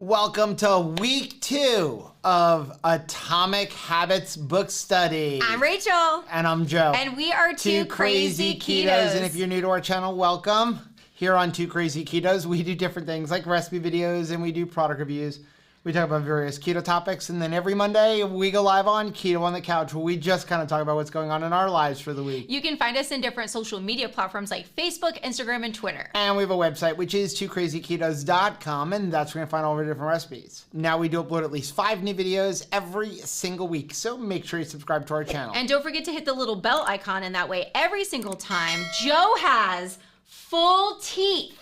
Welcome to week 2 of Atomic Habits book study. I'm Rachel. And I'm Joe. And we are two crazy ketos. And if you're new to our channel, welcome. Here on Two Crazy Ketos, we do different things like recipe videos and we do product reviews. We talk about various keto topics, and then every Monday we go live on Keto on the Couch, where we just kind of talk about what's going on in our lives for the week. You can find us in different social media platforms like Facebook, Instagram, and Twitter. And we have a website, which is twocrazyketos.com, and that's where you can find all of our different recipes. Now, we do upload at least 5 new videos every single week, so make sure you subscribe to our channel. And don't forget to hit the little bell icon, and that way every single time Joe has full teeth,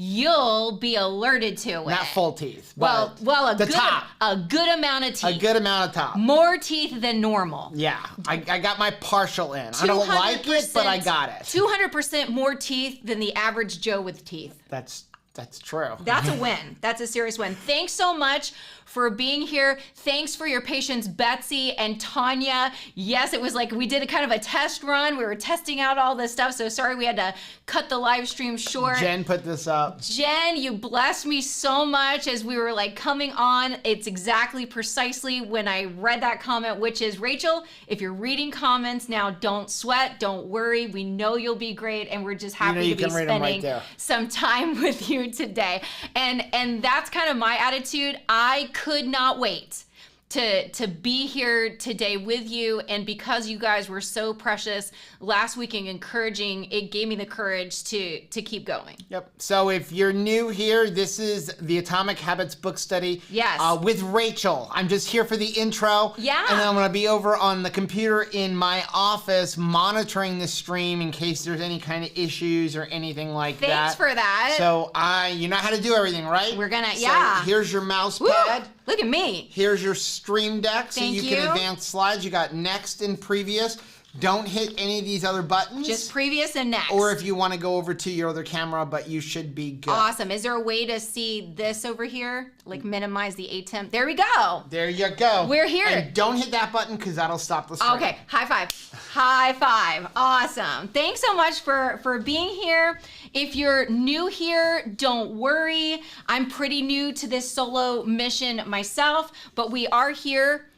you'll be alerted to it. Not full teeth, well, but a good amount of teeth. A good amount of top. More teeth than normal. Yeah, I got my partial in. I don't like it, but I got it. 200% more teeth than the average Joe with teeth. That's true. That's a win. That's a serious win. Thanks so much for being here. Thanks for your patience, Betsy and Tanya. Yes, it was like we did a kind of a test run. We were testing out all this stuff, so sorry we had to cut the live stream short. Jen put this up. Jen, you blessed me so much as we were like coming on. It's exactly precisely when I read that comment, which is, Rachel, if you're reading comments now, don't sweat, don't worry. We know you'll be great, and we're just happy to be spending some time with you today. And that's kind of my attitude. I could not wait to be here today with you, and because you guys were so precious last week and encouraging, it gave me the courage to keep going. Yep. So if you're new here, this is the Atomic Habits book study. Yes. With Rachel. I'm just here for the intro. Yeah. And then I'm going to be over on the computer in my office monitoring the stream in case there's any kind of issues or anything like that. Thanks for that. So you know how to do everything, right? We're gonna, so yeah. Here's your mouse Woo! pad. Look at me. Here's your Stream Deck, so Thank you can advance slides. You got next and previous. Don't hit any of these other buttons. Just previous and next. Or if you want to go over to your other camera, but you should be good. Awesome. Is there a way to see this over here? Like minimize the ATEM? There we go. There you go. We're here. And don't hit that button because that'll stop the stream. Okay, high five. High five. Awesome. Thanks so much for being here. If you're new here, don't worry. I'm pretty new to this solo mission myself, but we are here.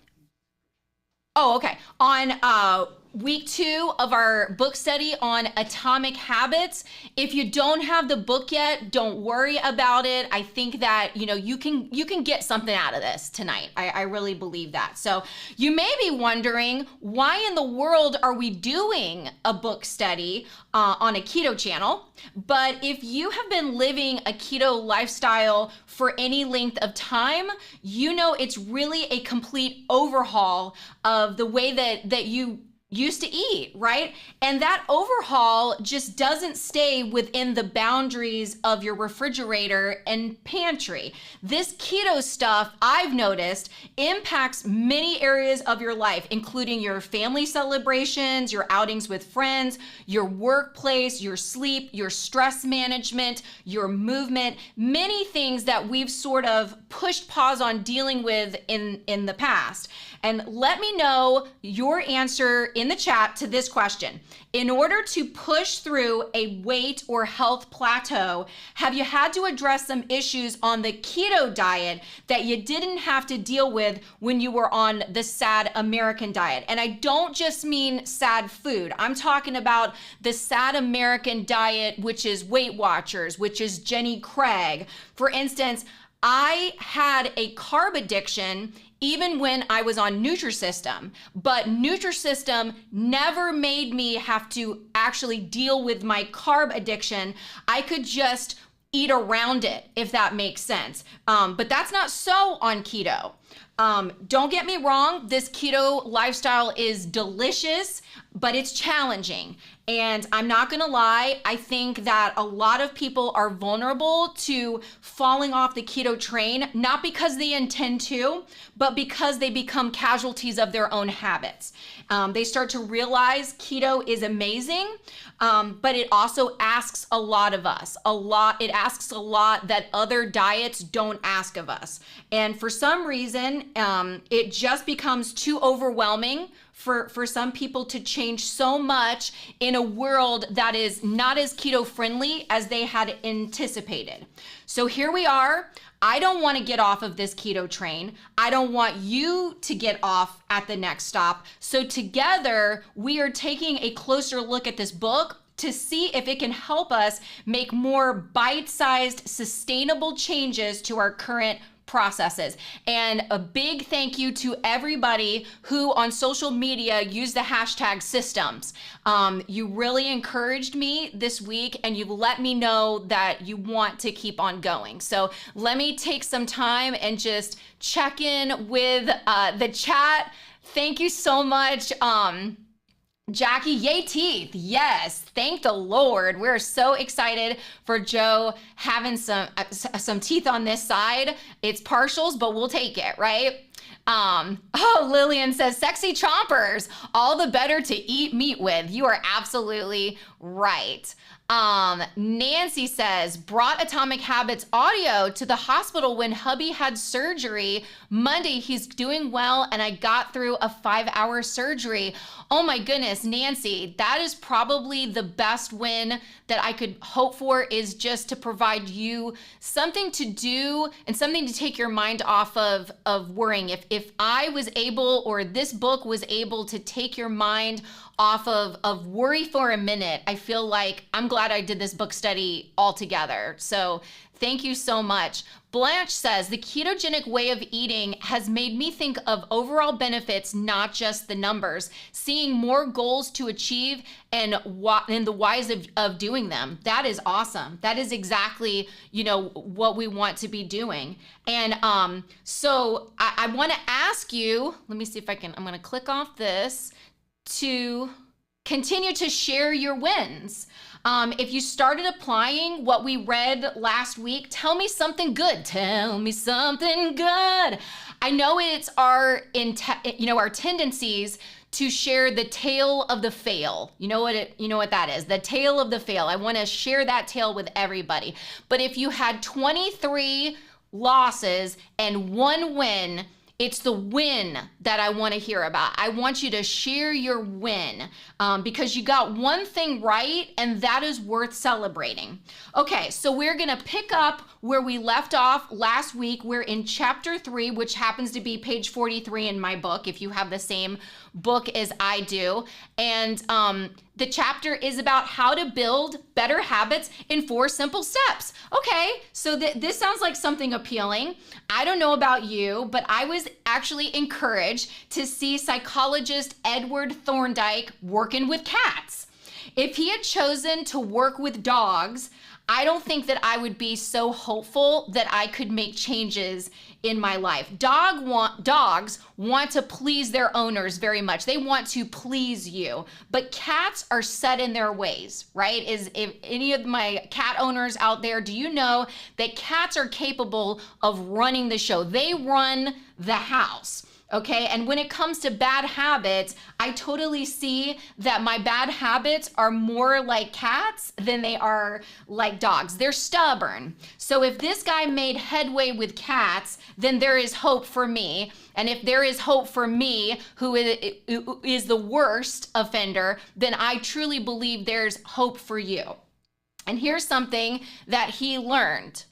Oh, okay. On week 2 of our book study on Atomic Habits. If you don't have the book yet, don't worry about it. I think that, you can get something out of this tonight. I really believe that. So you may be wondering, why in the world are we doing a book study on a keto channel? But if you have been living a keto lifestyle for any length of time, you know it's really a complete overhaul of the way that you used to eat, right? And that overhaul just doesn't stay within the boundaries of your refrigerator and pantry. This keto stuff, I've noticed, impacts many areas of your life, including your family celebrations, your outings with friends, your workplace, your sleep, your stress management, your movement, many things that we've sort of pushed pause on dealing with in the past. And let me know your answer in the chat to this question. In order to push through a weight or health plateau, have you had to address some issues on the keto diet that you didn't have to deal with when you were on the sad American diet? And I don't just mean sad food. I'm talking about the sad American diet, which is Weight Watchers, which is Jenny Craig. For instance, I had a carb addiction even when I was on Nutrisystem, but Nutrisystem never made me have to actually deal with my carb addiction. I could just eat around it, if that makes sense. But that's not so on keto. Don't get me wrong, this keto lifestyle is delicious, but it's challenging. And I'm not gonna lie, I think that a lot of people are vulnerable to falling off the keto train, not because they intend to, but because they become casualties of their own habits. They start to realize keto is amazing, but it also asks a lot of us. It asks a lot that other diets don't ask of us. And for some reason, it just becomes too overwhelming for some people to change so much in a world that is not as keto friendly as they had anticipated. So here we are. I don't want to get off of this keto train. I don't want you to get off at the next stop. So together, we are taking a closer look at this book to see if it can help us make more bite-sized, sustainable changes to our current processes. And a big thank you to everybody who on social media used the hashtag systems. You really encouraged me this week, and you've let me know that you want to keep on going. So let me take some time and just check in with the chat. Thank you so much. Jackie, yay teeth. Yes, thank the Lord. We're so excited for Joe having some teeth on this side. It's partials, but we'll take it, right? Lillian says, sexy chompers, all the better to eat meat with. You are absolutely right. Nancy says, brought Atomic Habits audio to the hospital when hubby had surgery Monday. He's doing well, and I got through a 5-hour surgery. Oh my goodness, Nancy, that is probably the best win that I could hope for, is just to provide you something to do and something to take your mind off of worrying. If I was able, or this book was able to take your mind off of worry for a minute, I feel like I'm glad I did this book study altogether. So thank you so much. Blanche says, the ketogenic way of eating has made me think of overall benefits, not just the numbers, seeing more goals to achieve and the whys of doing them. That is awesome. That is exactly, what we want to be doing. And so I want to ask you, let me see if I'm going to click off this to continue to share your wins. If you started applying what we read last week, tell me something good. Tell me something good. I know it's our tendencies to share the tale of the fail. You know what that is? The tale of the fail. I want to share that tale with everybody. But if you had 23 losses and 1 win, it's the win that I want to hear about. I want you to share your win because you got one thing right, and that is worth celebrating. Okay, so we're going to pick up where we left off last week. We're in chapter 3, which happens to be page 43 in my book, if you have the same book as I do. And the chapter is about how to build better habits in 4 simple steps. Okay, so this sounds like something appealing. I don't know about you, but I was actually encouraged to see psychologist Edward Thorndike working with cats. If he had chosen to work with dogs, I don't think that I would be so hopeful that I could make changes in my life. Dogs want to please their owners very much. They want to please you, but cats are set in their ways, right? If any of my cat owners out there, do you know that cats are capable of running the show? They run the house. Okay, and when it comes to bad habits, I totally see that my bad habits are more like cats than they are like dogs. They're stubborn. So if this guy made headway with cats, then there is hope for me. And if there is hope for me, who is the worst offender, then I truly believe there's hope for you. And here's something that he learned.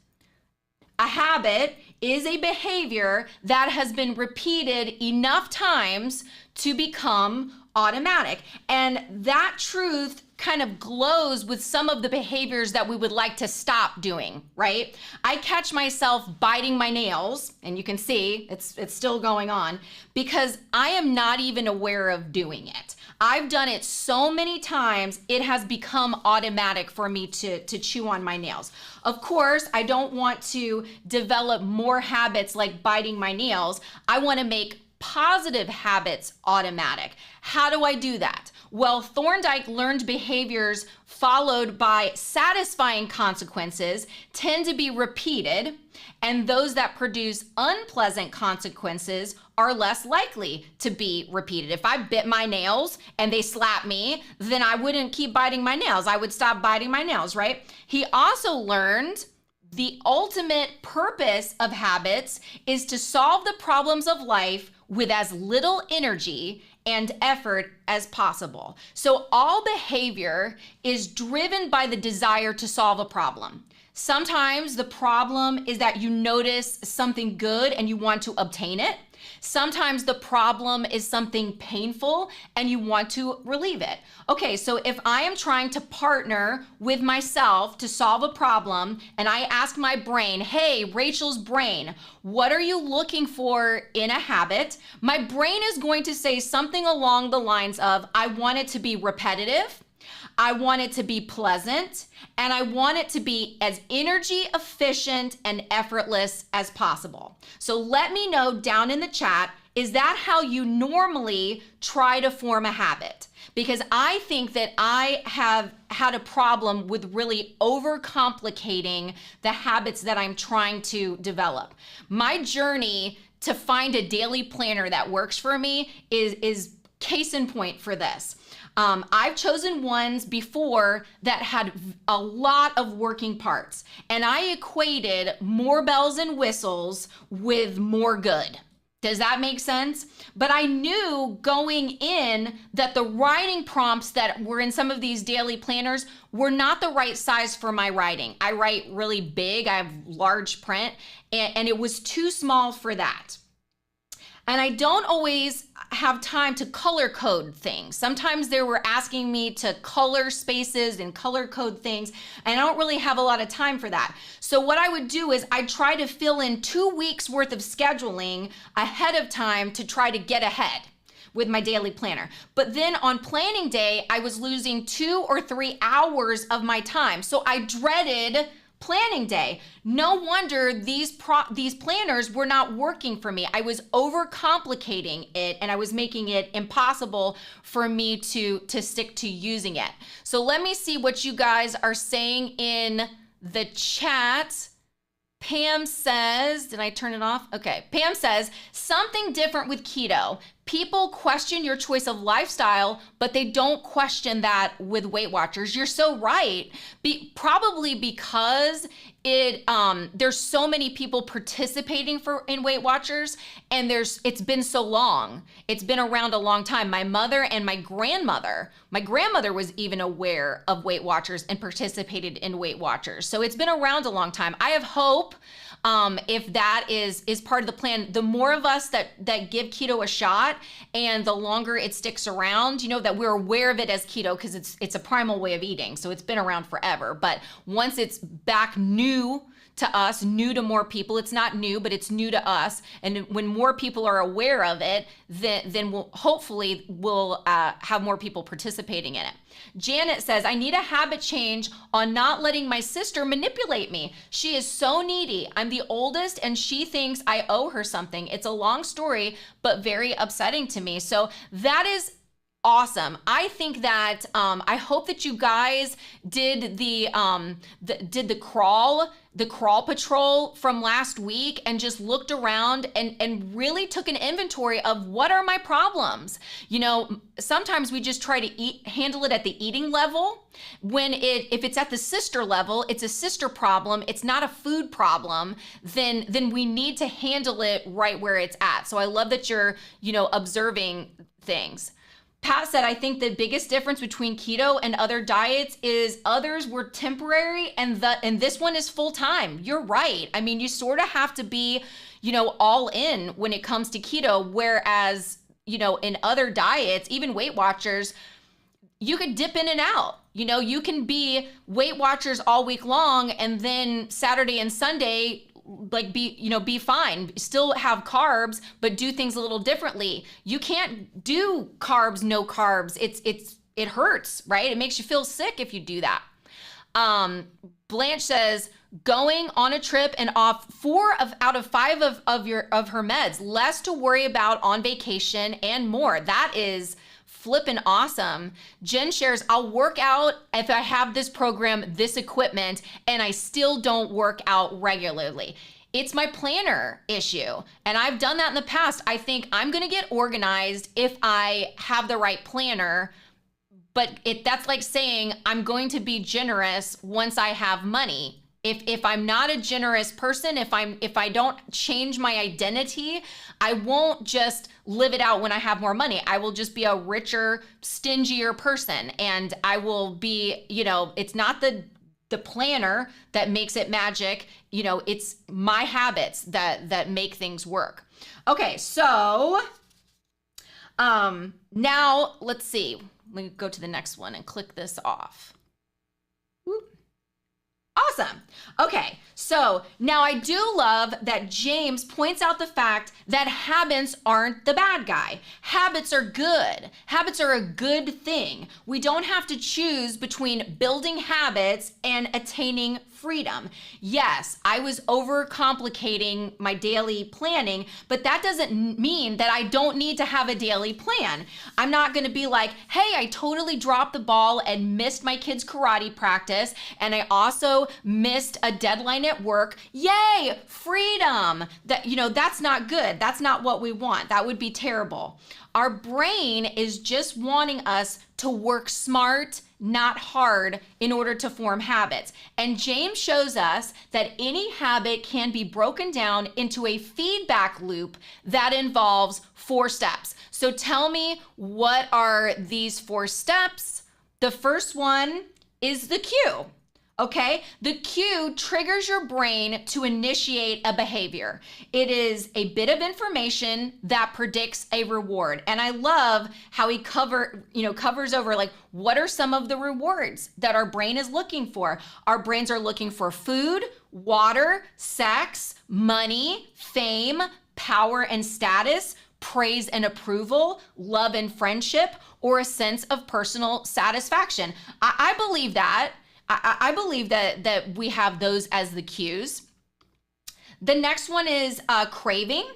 A habit is a behavior that has been repeated enough times to become automatic. And that truth kind of glows with some of the behaviors that we would like to stop doing, right? I catch myself biting my nails, and you can see it's still going on, because I am not even aware of doing it. I've done it so many times, it has become automatic for me to chew on my nails. Of course, I don't want to develop more habits like biting my nails. I want to make positive habits automatic. How do I do that? Well, Thorndike learned behaviors followed by satisfying consequences tend to be repeated, and those that produce unpleasant consequences are less likely to be repeated. If I bit my nails and they slapped me, then I wouldn't keep biting my nails. I would stop biting my nails, right? He also learned The ultimate purpose of habits is to solve the problems of life with as little energy and effort as possible. So all behavior is driven by the desire to solve a problem. Sometimes the problem is that you notice something good and you want to obtain it. Sometimes the problem is something painful and you want to relieve it. Okay, so if I am trying to partner with myself to solve a problem and I ask my brain, hey, Rachel's brain, what are you looking for in a habit? My brain is going to say something along the lines of, I want it to be repetitive, I want it to be pleasant, and I want it to be as energy efficient and effortless as possible. So let me know down in the chat, is that how you normally try to form a habit? Because I think that I have had a problem with really overcomplicating the habits that I'm trying to develop. My journey to find a daily planner that works for me is case in point for this. I've chosen ones before that had a lot of working parts, and I equated more bells and whistles with more good. Does that make sense? But I knew going in that the writing prompts that were in some of these daily planners were not the right size for my writing. I write really big, I have large print, and it was too small for that. And I don't always have time to color code things. Sometimes they were asking me to color spaces and color code things, and I don't really have a lot of time for that. So what I would do is I'd try to fill in 2 weeks worth of scheduling ahead of time to try to get ahead with my daily planner. But then on planning day, I was losing 2 or 3 hours of my time. So I dreaded planning day. No wonder these planners were not working for me. I was overcomplicating it and I was making it impossible for me to stick to using it. So let me see what you guys are saying in the chat. Pam says, did I turn it off? Okay. Pam says, something different with keto. People question your choice of lifestyle, but they don't question that with Weight Watchers. You're so right. Probably because there's so many people participating in Weight Watchers, and it's been so long. It's been around a long time. My mother and my grandmother was even aware of Weight Watchers and participated in Weight Watchers. So it's been around a long time. I have hope. If that is part of the plan, the more of us that give keto a shot and the longer it sticks around, that we're aware of it as keto, because it's a primal way of eating. So it's been around forever. But once it's back new to us, new to more people, it's not new, but it's new to us. And when more people are aware of it, then we'll hopefully have more people participating in it. Janet says, I need a habit change on not letting my sister manipulate me. She is so needy. I'm the oldest and she thinks I owe her something. It's a long story, but very upsetting to me. So that is awesome. I think that I hope that you guys did the crawl patrol from last week and just looked around and really took an inventory of what are my problems. Sometimes we just try to handle it at the eating level. If it's at the sister level, it's a sister problem, it's not a food problem, then we need to handle it right where it's at. So I love that you're observing things. Pat said, I think the biggest difference between keto and other diets is others were temporary and this one is full time. You're right. I mean, you sort of have to be, all in when it comes to keto, whereas, in other diets, even Weight Watchers, you could dip in and out. You can be Weight Watchers all week long and then Saturday and Sunday be fine, still have carbs, but do things a little differently. You can't do carbs, no carbs. It hurts, right? It makes you feel sick if you do that. Blanche says, going on a trip and off 4 out of 5 of her meds, less to worry about on vacation and more. That is flippin' awesome. Jen shares, I'll work out if I have this program, this equipment, and I still don't work out regularly. It's my planner issue. And I've done that in the past. I think I'm gonna get organized if I have the right planner, but that's like saying I'm going to be generous once I have money. If I'm not a generous person, if I don't change my identity, I won't just live it out when I have more money. I will just be a richer, stingier person. And I will be, it's not the planner that makes it magic. It's my habits that make things work. Okay, so now let's see. Let me go to the next one and click this off. Whoop. Awesome. Okay, so now I do love that James points out the fact that habits aren't the bad guy. Habits are good. Habits are a good thing. We don't have to choose between building habits and attaining freedom. Yes, I was overcomplicating my daily planning, but that doesn't mean that I don't need to have a daily plan. I'm not going to be like, hey, I totally dropped the ball and missed my kids' karate practice, and I also missed a deadline at work. Yay, freedom. That's not good. That's not what we want. That would be terrible. Our brain is just wanting us to work smart, not hard, in order to form habits. And James shows us that any habit can be broken down into a feedback loop that involves 4 steps. So tell me, what are these 4 steps? The first one is the cue. Okay, the cue triggers your brain to initiate a behavior. It is a bit of information that predicts a reward. And I love how he covers over, like, what are some of the rewards that our brain is looking for? Our brains are looking for food, water, sex, money, fame, power and status, praise and approval, love and friendship, or a sense of personal satisfaction. I believe that. I believe that we have those as the cues. The next one is craving.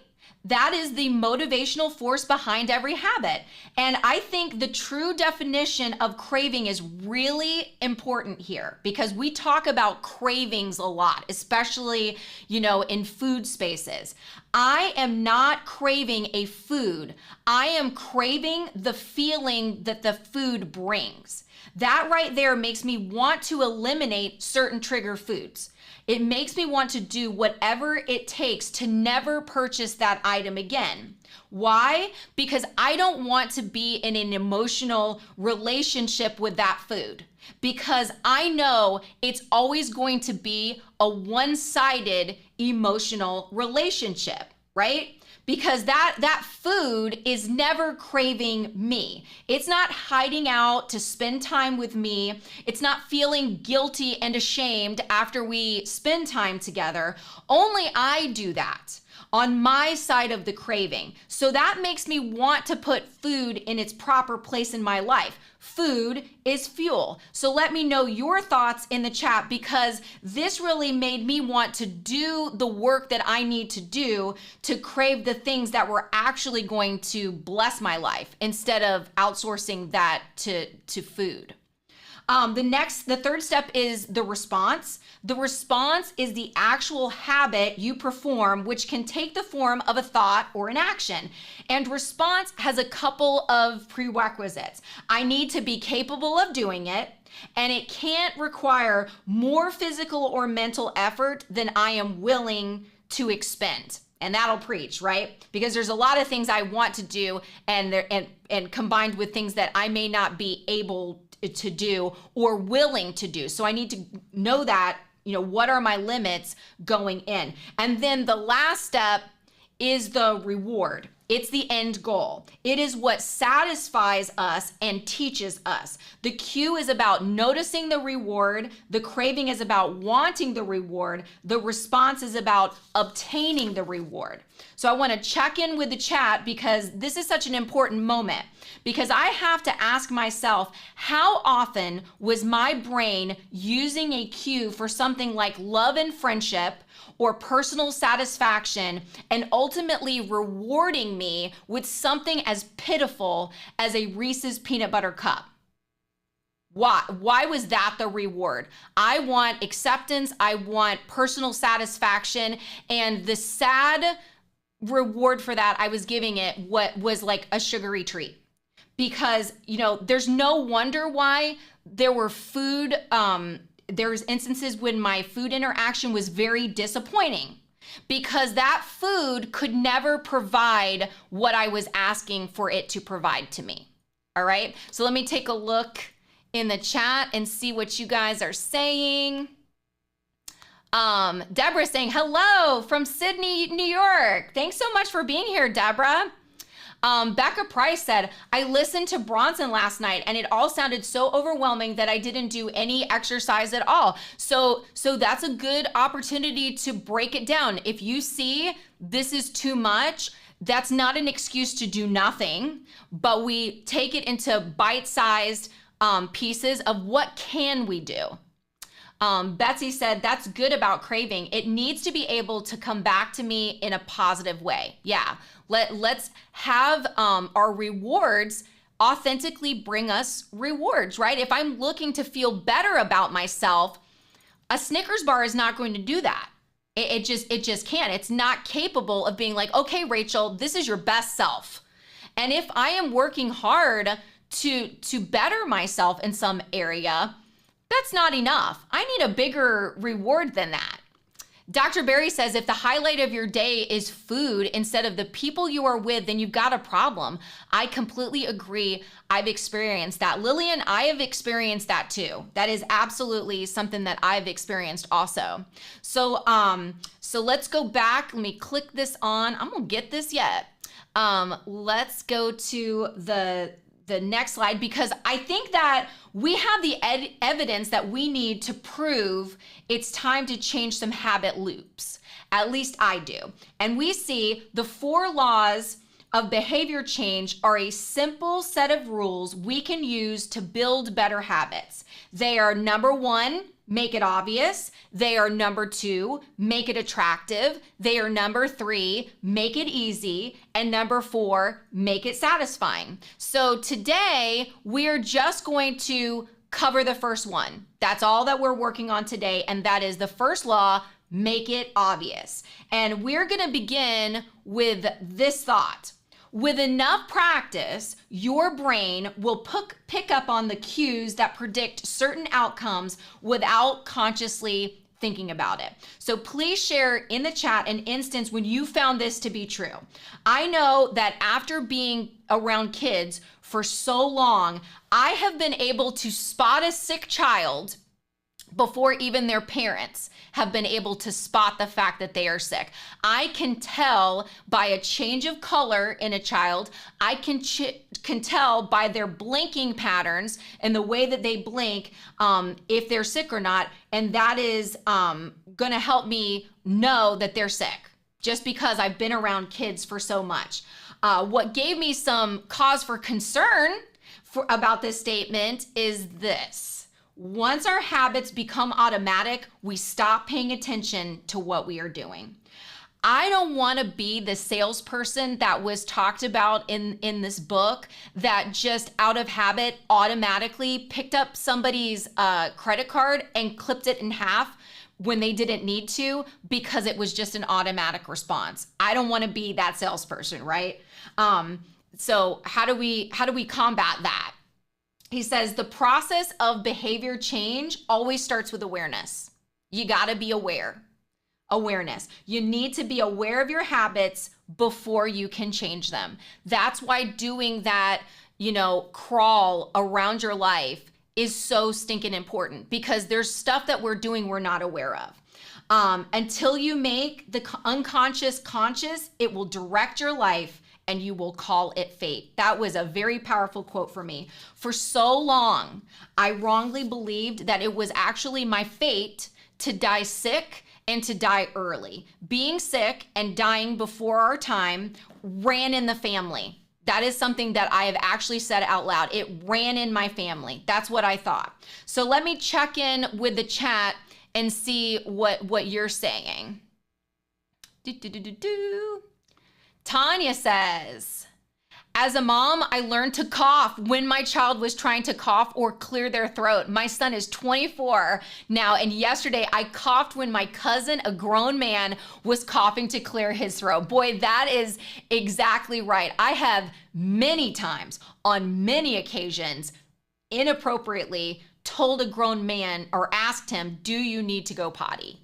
That is the motivational force behind every habit. And I think the true definition of craving is really important here, because we talk about cravings a lot, especially, in food spaces. I am not craving a food. I am craving the feeling that the food brings. That right there makes me want to eliminate certain trigger foods. It makes me want to do whatever it takes to never purchase that item again. Why? Because I don't want to be in an emotional relationship with that food. Because I know it's always going to be a one-sided emotional relationship, right? Because that food is never craving me. It's not hiding out to spend time with me. It's not feeling guilty and ashamed after we spend time together. Only I do that on my side of the craving. So that makes me want to put food in its proper place in my life. Food is fuel. So let me know your thoughts in the chat, because this really made me want to do the work that I need to do to crave the things that were actually going to bless my life instead of outsourcing that to food. The third step is the response. The response is the actual habit you perform, which can take the form of a thought or an action. And response has a couple of prerequisites. I need to be capable of doing it, and it can't require more physical or mental effort than I am willing to expend. And that'll preach, right? Because there's a lot of things I want to do, and combined with things that I may not be able to do or willing to do. So I need to know that, what are my limits going in? And then the last step is the reward. It's the end goal. It is what satisfies us and teaches us. The cue is about noticing the reward. The craving is about wanting the reward. The response is about obtaining the reward. So I want to check in with the chat, because this is such an important moment, because I have to ask myself, how often was my brain using a cue for something like love and friendship or personal satisfaction, and ultimately rewarding me with something as pitiful as a Reese's peanut butter cup? Why was that the reward? I want acceptance. I want personal satisfaction. And the sad reward for that, I was giving it what was like a sugary treat. Because, there's no wonder why there were food there's instances when my food interaction was very disappointing because that food could never provide what I was asking for it to provide to me. All right, so let me take a look in the chat and see what you guys are saying. Deborah's saying, hello from Sydney, New York. Thanks so much for being here, Deborah. Becca Price said, I listened to Bronson last night and it all sounded so overwhelming that I didn't do any exercise at all. So that's a good opportunity to break it down. If you see this is too much, that's not an excuse to do nothing, but we take it into bite-sized pieces of what can we do. Betsy said, that's good about craving. It needs to be able to come back to me in a positive way. Yeah, let's have our rewards authentically bring us rewards, right? If I'm looking to feel better about myself, a Snickers bar is not going to do that. It just can't. It's not capable of being like, okay, Rachel, this is your best self. And if I am working hard to better myself in some area, that's not enough. I need a bigger reward than that. Dr. Barry says, if the highlight of your day is food instead of the people you are with, then you've got a problem. I completely agree. I've experienced that. Lillian, I have experienced that too. That is absolutely something that I've experienced also. So let's go back. Let me click this on. I'm gonna get this yet. Let's go to the next slide, because I think that we have the evidence that we need to prove it's time to change some habit loops. At least I do. And we see the 4 laws of behavior change are a simple set of rules we can use to build better habits. They are number 1, make it obvious. They are number 2, make it attractive. They are number 3, make it easy. And number 4, make it satisfying. So today we're just going to cover the first one. That's all that we're working on today. And that is the first law, make it obvious. And we're gonna begin with this thought. With enough practice, your brain will pick up on the cues that predict certain outcomes without consciously thinking about it. So please share in the chat an instance when you found this to be true. I know that after being around kids for so long, I have been able to spot a sick child before even their parents have been able to spot the fact that they are sick. I can tell by a change of color in a child. I can tell by their blinking patterns and the way that they blink if they're sick or not. And that is gonna help me know that they're sick, just because I've been around kids for so much. What gave me some cause for concern about this statement is this. Once our habits become automatic, we stop paying attention to what we are doing. I don't want to be the salesperson that was talked about in this book that just out of habit automatically picked up somebody's credit card and clipped it in half when they didn't need to because it was just an automatic response. I don't want to be that salesperson, right? So how do we combat that? He says the process of behavior change always starts with awareness. You got to be aware. Awareness. You need to be aware of your habits before you can change them. That's why doing that, crawl around your life is so stinking important, because there's stuff that we're doing we're not aware of. Until you make the unconscious conscious, it will direct your life and you will call it fate. That was a very powerful quote for me. For so long, I wrongly believed that it was actually my fate to die sick and to die early. Being sick and dying before our time ran in the family. That is something that I have actually said out loud. It ran in my family. That's what I thought. So let me check in with the chat and see what you're saying. Tanya says, as a mom, I learned to cough when my child was trying to cough or clear their throat. My son is 24 now, and yesterday I coughed when my cousin, a grown man, was coughing to clear his throat. Boy, that is exactly right. I have many times, on many occasions, inappropriately told a grown man or asked him, do you need to go potty?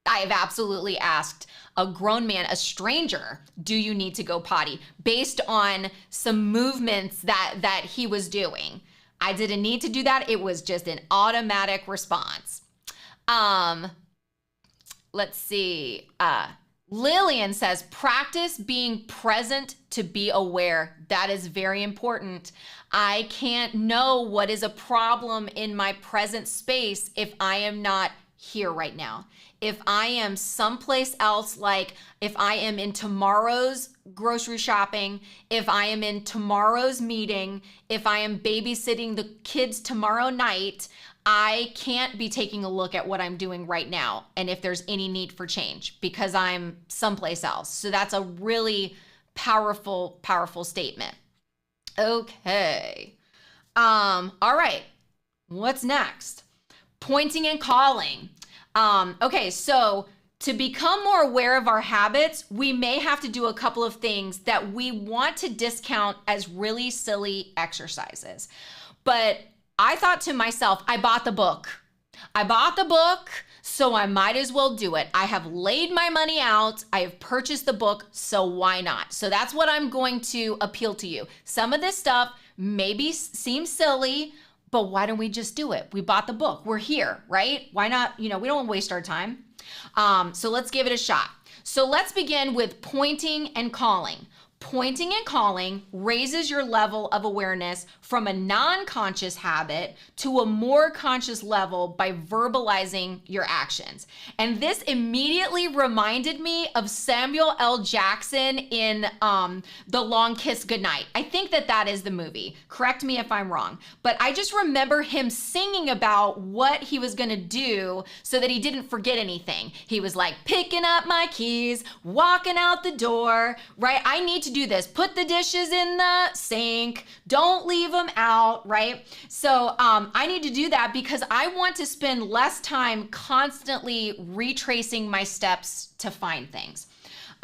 I have absolutely asked a grown man, a stranger, do you need to go potty, based on some movements that he was doing. I didn't need to do that. It was just an automatic response. Let's see. Lillian says, practice being present to be aware. That is very important. I can't know what is a problem in my present space if I am not here right now. If I am someplace else, like if I am in tomorrow's grocery shopping, if I am in tomorrow's meeting, if I am babysitting the kids tomorrow night, I can't be taking a look at what I'm doing right now and if there's any need for change because I'm someplace else. So that's a really powerful, powerful statement. Okay. All right. What's next? Pointing and calling. Okay, so to become more aware of our habits, we may have to do a couple of things that we want to discount as really silly exercises. But I thought to myself, I bought the book. So I might as well do it. I have laid my money out. I have purchased the book, so why not? So that's what I'm going to appeal to you. Some of this stuff maybe seems silly, but why don't we just do it? We bought the book. We're here, right? Why not? We don't want to waste our time. So let's give it a shot. So let's begin with pointing and calling. Pointing and calling raises your level of awareness from a non-conscious habit to a more conscious level by verbalizing your actions. And this immediately reminded me of Samuel L. Jackson in The Long Kiss Goodnight. I think that is the movie. Correct me if I'm wrong. But I just remember him singing about what he was gonna do so that he didn't forget anything. He was like, picking up my keys, walking out the door, right? I need to do this. Put the dishes in the sink. Don't leave them out, right? So I need to do that because I want to spend less time constantly retracing my steps to find things.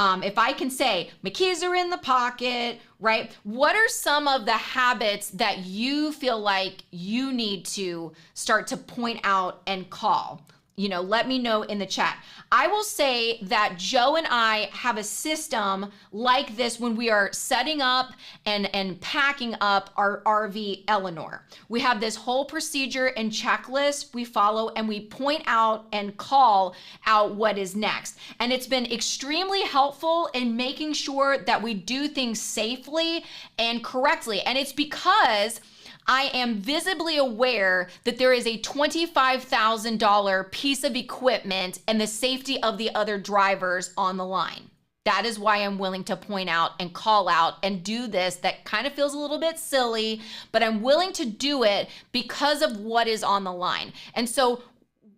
If I can say, my keys are in the pocket, right? What are some of the habits that you feel like you need to start to point out and call? Let me know in the chat. I will say that Joe and I have a system like this when we are setting up and packing up our RV Eleanor. We have this whole procedure and checklist we follow, and we point out and call out what is next. And it's been extremely helpful in making sure that we do things safely and correctly. And it's because I am visibly aware that there is a $25,000 piece of equipment and the safety of the other drivers on the line. That is why I'm willing to point out and call out and do this. That kind of feels a little bit silly, but I'm willing to do it because of what is on the line. And so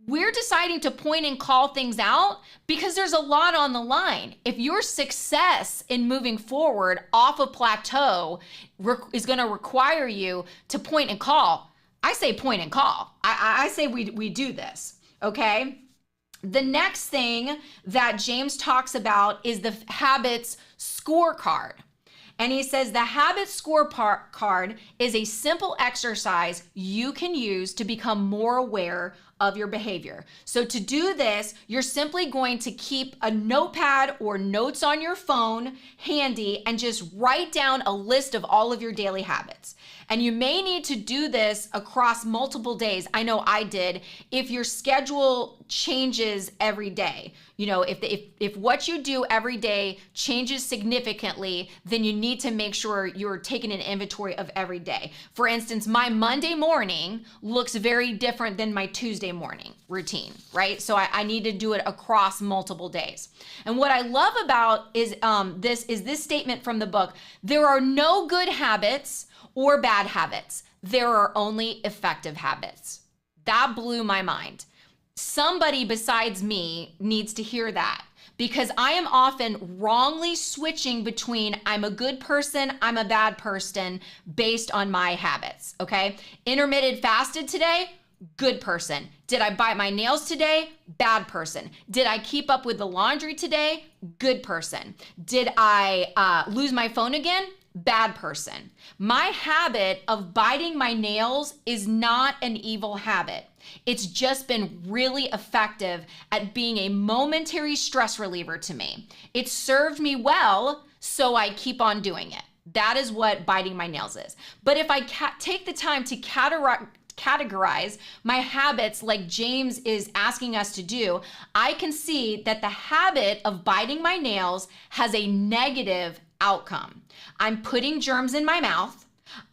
we're deciding to point and call things out because there's a lot on the line. If your success in moving forward off a plateau is going to require you to point and call, I say point and call. I say we do this, okay? The next thing that James talks about is the habits scorecard. And he says the habit scorecard is a simple exercise you can use to become more aware of your behavior. So to do this, you're simply going to keep a notepad or notes on your phone handy and just write down a list of all of your daily habits. And you may need to do this across multiple days. I know I did. If your schedule changes every day, if what you do every day changes significantly, then you need to make sure you're taking an inventory of every day. For instance, my Monday morning looks very different than my Tuesday morning routine, right? So I need to do it across multiple days. And what I love about is this statement from the book: there are no good habits or bad habits. There are only effective habits. That blew my mind. Somebody besides me needs to hear that, because I am often wrongly switching between I'm a good person, I'm a bad person based on my habits, okay? Intermittent fasted today, good person. Did I bite my nails today? Bad person. Did I keep up with the laundry today? Good person. Did I lose my phone again? bad person. My habit of biting my nails is not an evil habit. It's just been really effective at being a momentary stress reliever to me. It served me well, so I keep on doing it. That is what biting my nails is. But if I take the time to categorize my habits like James is asking us to do, I can see that the habit of biting my nails has a negative outcome. I'm putting germs in my mouth.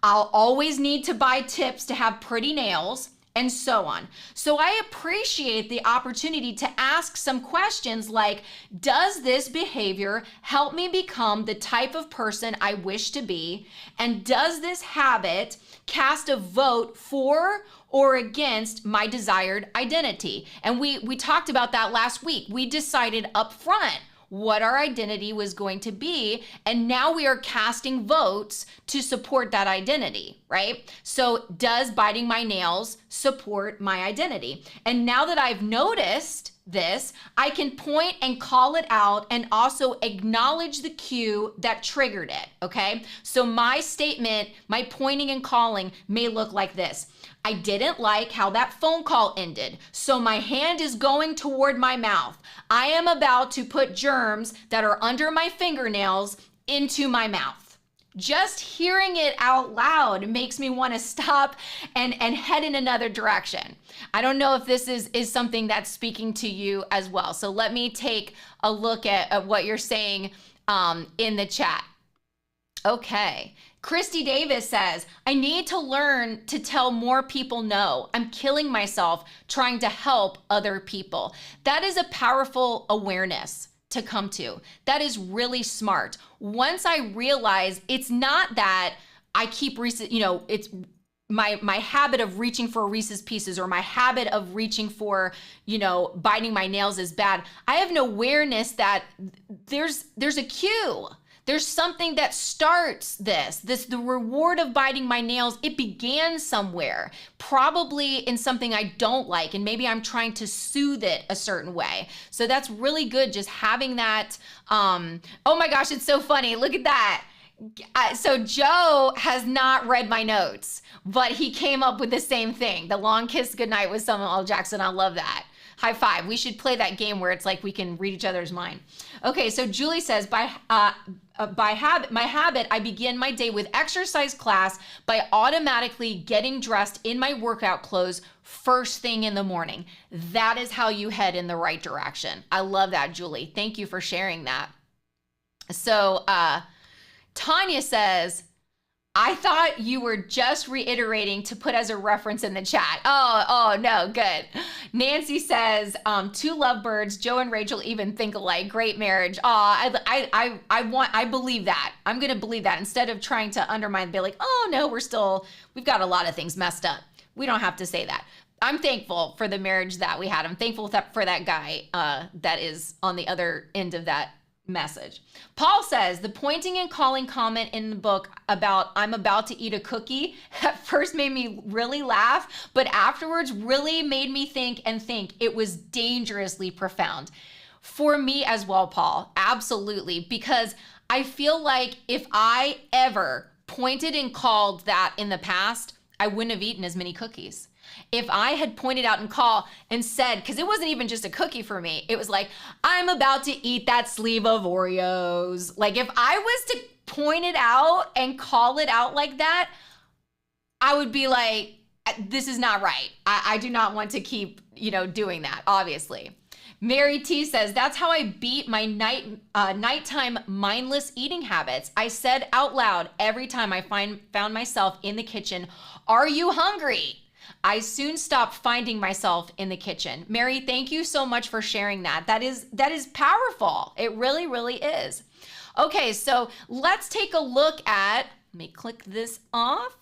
I'll always need to buy tips to have pretty nails, and so on. So I appreciate the opportunity to ask some questions like, does this behavior help me become the type of person I wish to be? And does this habit cast a vote for or against my desired identity? And we talked about that last week. We decided up front what our identity was going to be, and now we are casting votes to support that identity, right? So does biting my nails support my identity? And now that I've noticed this, I can point and call it out and also acknowledge the cue that triggered it, okay? So my statement, my pointing and calling may look like this. I didn't like how that phone call ended, so my hand is going toward my mouth. I am about to put germs that are under my fingernails into my mouth. Just hearing it out loud makes me want to stop and head in another direction. I don't know if this is something that's speaking to you as well. So let me take a look at what you're saying in the chat. Okay. Christy Davis says, I need to learn to tell more people no. I'm killing myself trying to help other people. That is a powerful awareness to come to. That is really smart. Once I realize it's not that I keep, it's my habit of reaching for Reese's Pieces or my habit of reaching for, biting my nails is bad. I have an awareness that there's a cue. There's something that starts the reward of biting my nails. It began somewhere, probably in something I don't like, and maybe I'm trying to soothe it a certain way. So that's really good, just having that. Oh my gosh, it's so funny. Look at that. So Joe has not read my notes, but he came up with the same thing. The long kiss goodnight with Samuel L. Jackson. I love that. High five. We should play that game where it's like we can read each other's mind. Okay, so Julie says, by my habit, I begin my day with exercise class by automatically getting dressed in my workout clothes first thing in the morning. That is how you head in the right direction. I love that, Julie. Thank you for sharing that. So Tanya says, I thought you were just reiterating to put as a reference in the chat. Oh, no, good. Nancy says, two lovebirds, Joe and Rachel even think alike. Great marriage. I believe that. I'm going to believe that instead of trying to undermine and be like, oh no, we've got a lot of things messed up. We don't have to say that. I'm thankful for the marriage that we had. I'm thankful for that guy that is on the other end of that message. Paul says, the pointing and calling comment in the book about I'm about to eat a cookie at first made me really laugh, but afterwards really made me think. It was dangerously profound. For me as well, Paul, absolutely, because I feel like if I ever pointed and called that in the past, I wouldn't have eaten as many cookies. If I had pointed out and called and said, because it wasn't even just a cookie for me, it was like, I'm about to eat that sleeve of Oreos. Like if I was to point it out and call it out like that, I would be like, this is not right. I do not want to keep, doing that, obviously. Mary T says, that's how I beat my nighttime mindless eating habits. I said out loud every time I found myself in the kitchen, are you hungry? I soon stopped finding myself in the kitchen. Mary, thank you so much for sharing that. That is powerful. It really, really is. Okay, so let's take a look at, let me click this off,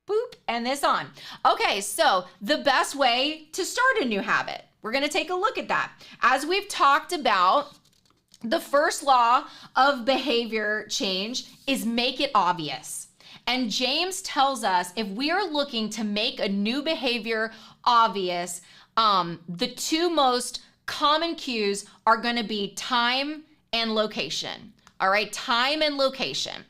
boop, and this on. Okay, so the best way to start a new habit. We're gonna take a look at that. As we've talked about, the first law of behavior change is make it obvious. And James tells us if we are looking to make a new behavior obvious, the two most common cues are going to be time and location. All right, time and location.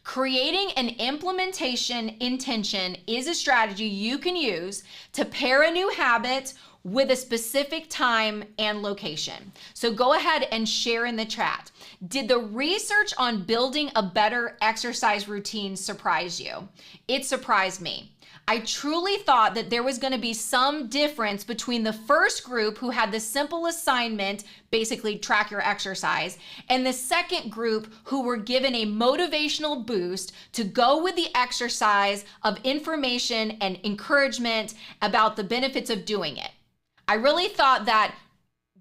Creating an implementation intention is a strategy you can use to pair a new habit with a specific time and location. So go ahead and share in the chat. Did the research on building a better exercise routine surprise you? It surprised me. I truly thought that there was going to be some difference between the first group who had the simple assignment, basically track your exercise, and the second group who were given a motivational boost to go with the exercise of information and encouragement about the benefits of doing it. I really thought that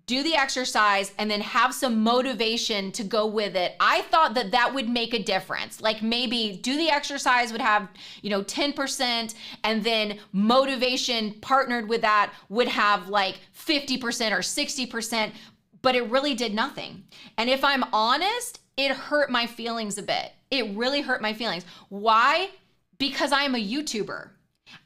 do the exercise and then have some motivation to go with it. I thought that that would make a difference. Like maybe do the exercise would have, 10%, and then motivation partnered with that would have like 50% or 60%, but it really did nothing. And if I'm honest, it hurt my feelings a bit. It really hurt my feelings. Why? Because I'm a YouTuber.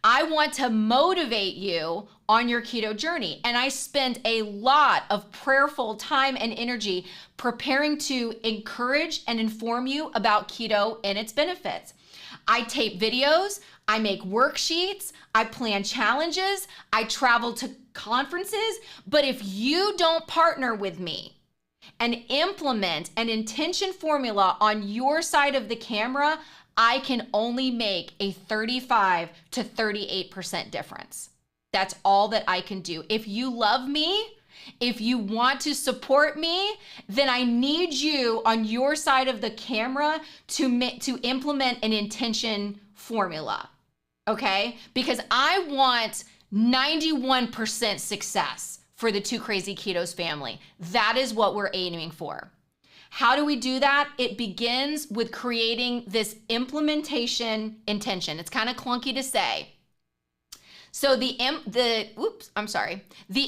I want to motivate you on your keto journey. And I spend a lot of prayerful time and energy preparing to encourage and inform you about keto and its benefits. I tape videos, I make worksheets, I plan challenges, I travel to conferences. But if you don't partner with me and implement an intention formula on your side of the camera, I can only make a 35 to 38% difference. That's all that I can do. If you love me, if you want to support me, then I need you on your side of the camera to implement an intention formula, okay? Because I want 91% success for the Two Crazy Ketos family. That is what we're aiming for. How do we do that? It begins with creating this implementation intention. It's kind of clunky to say. So the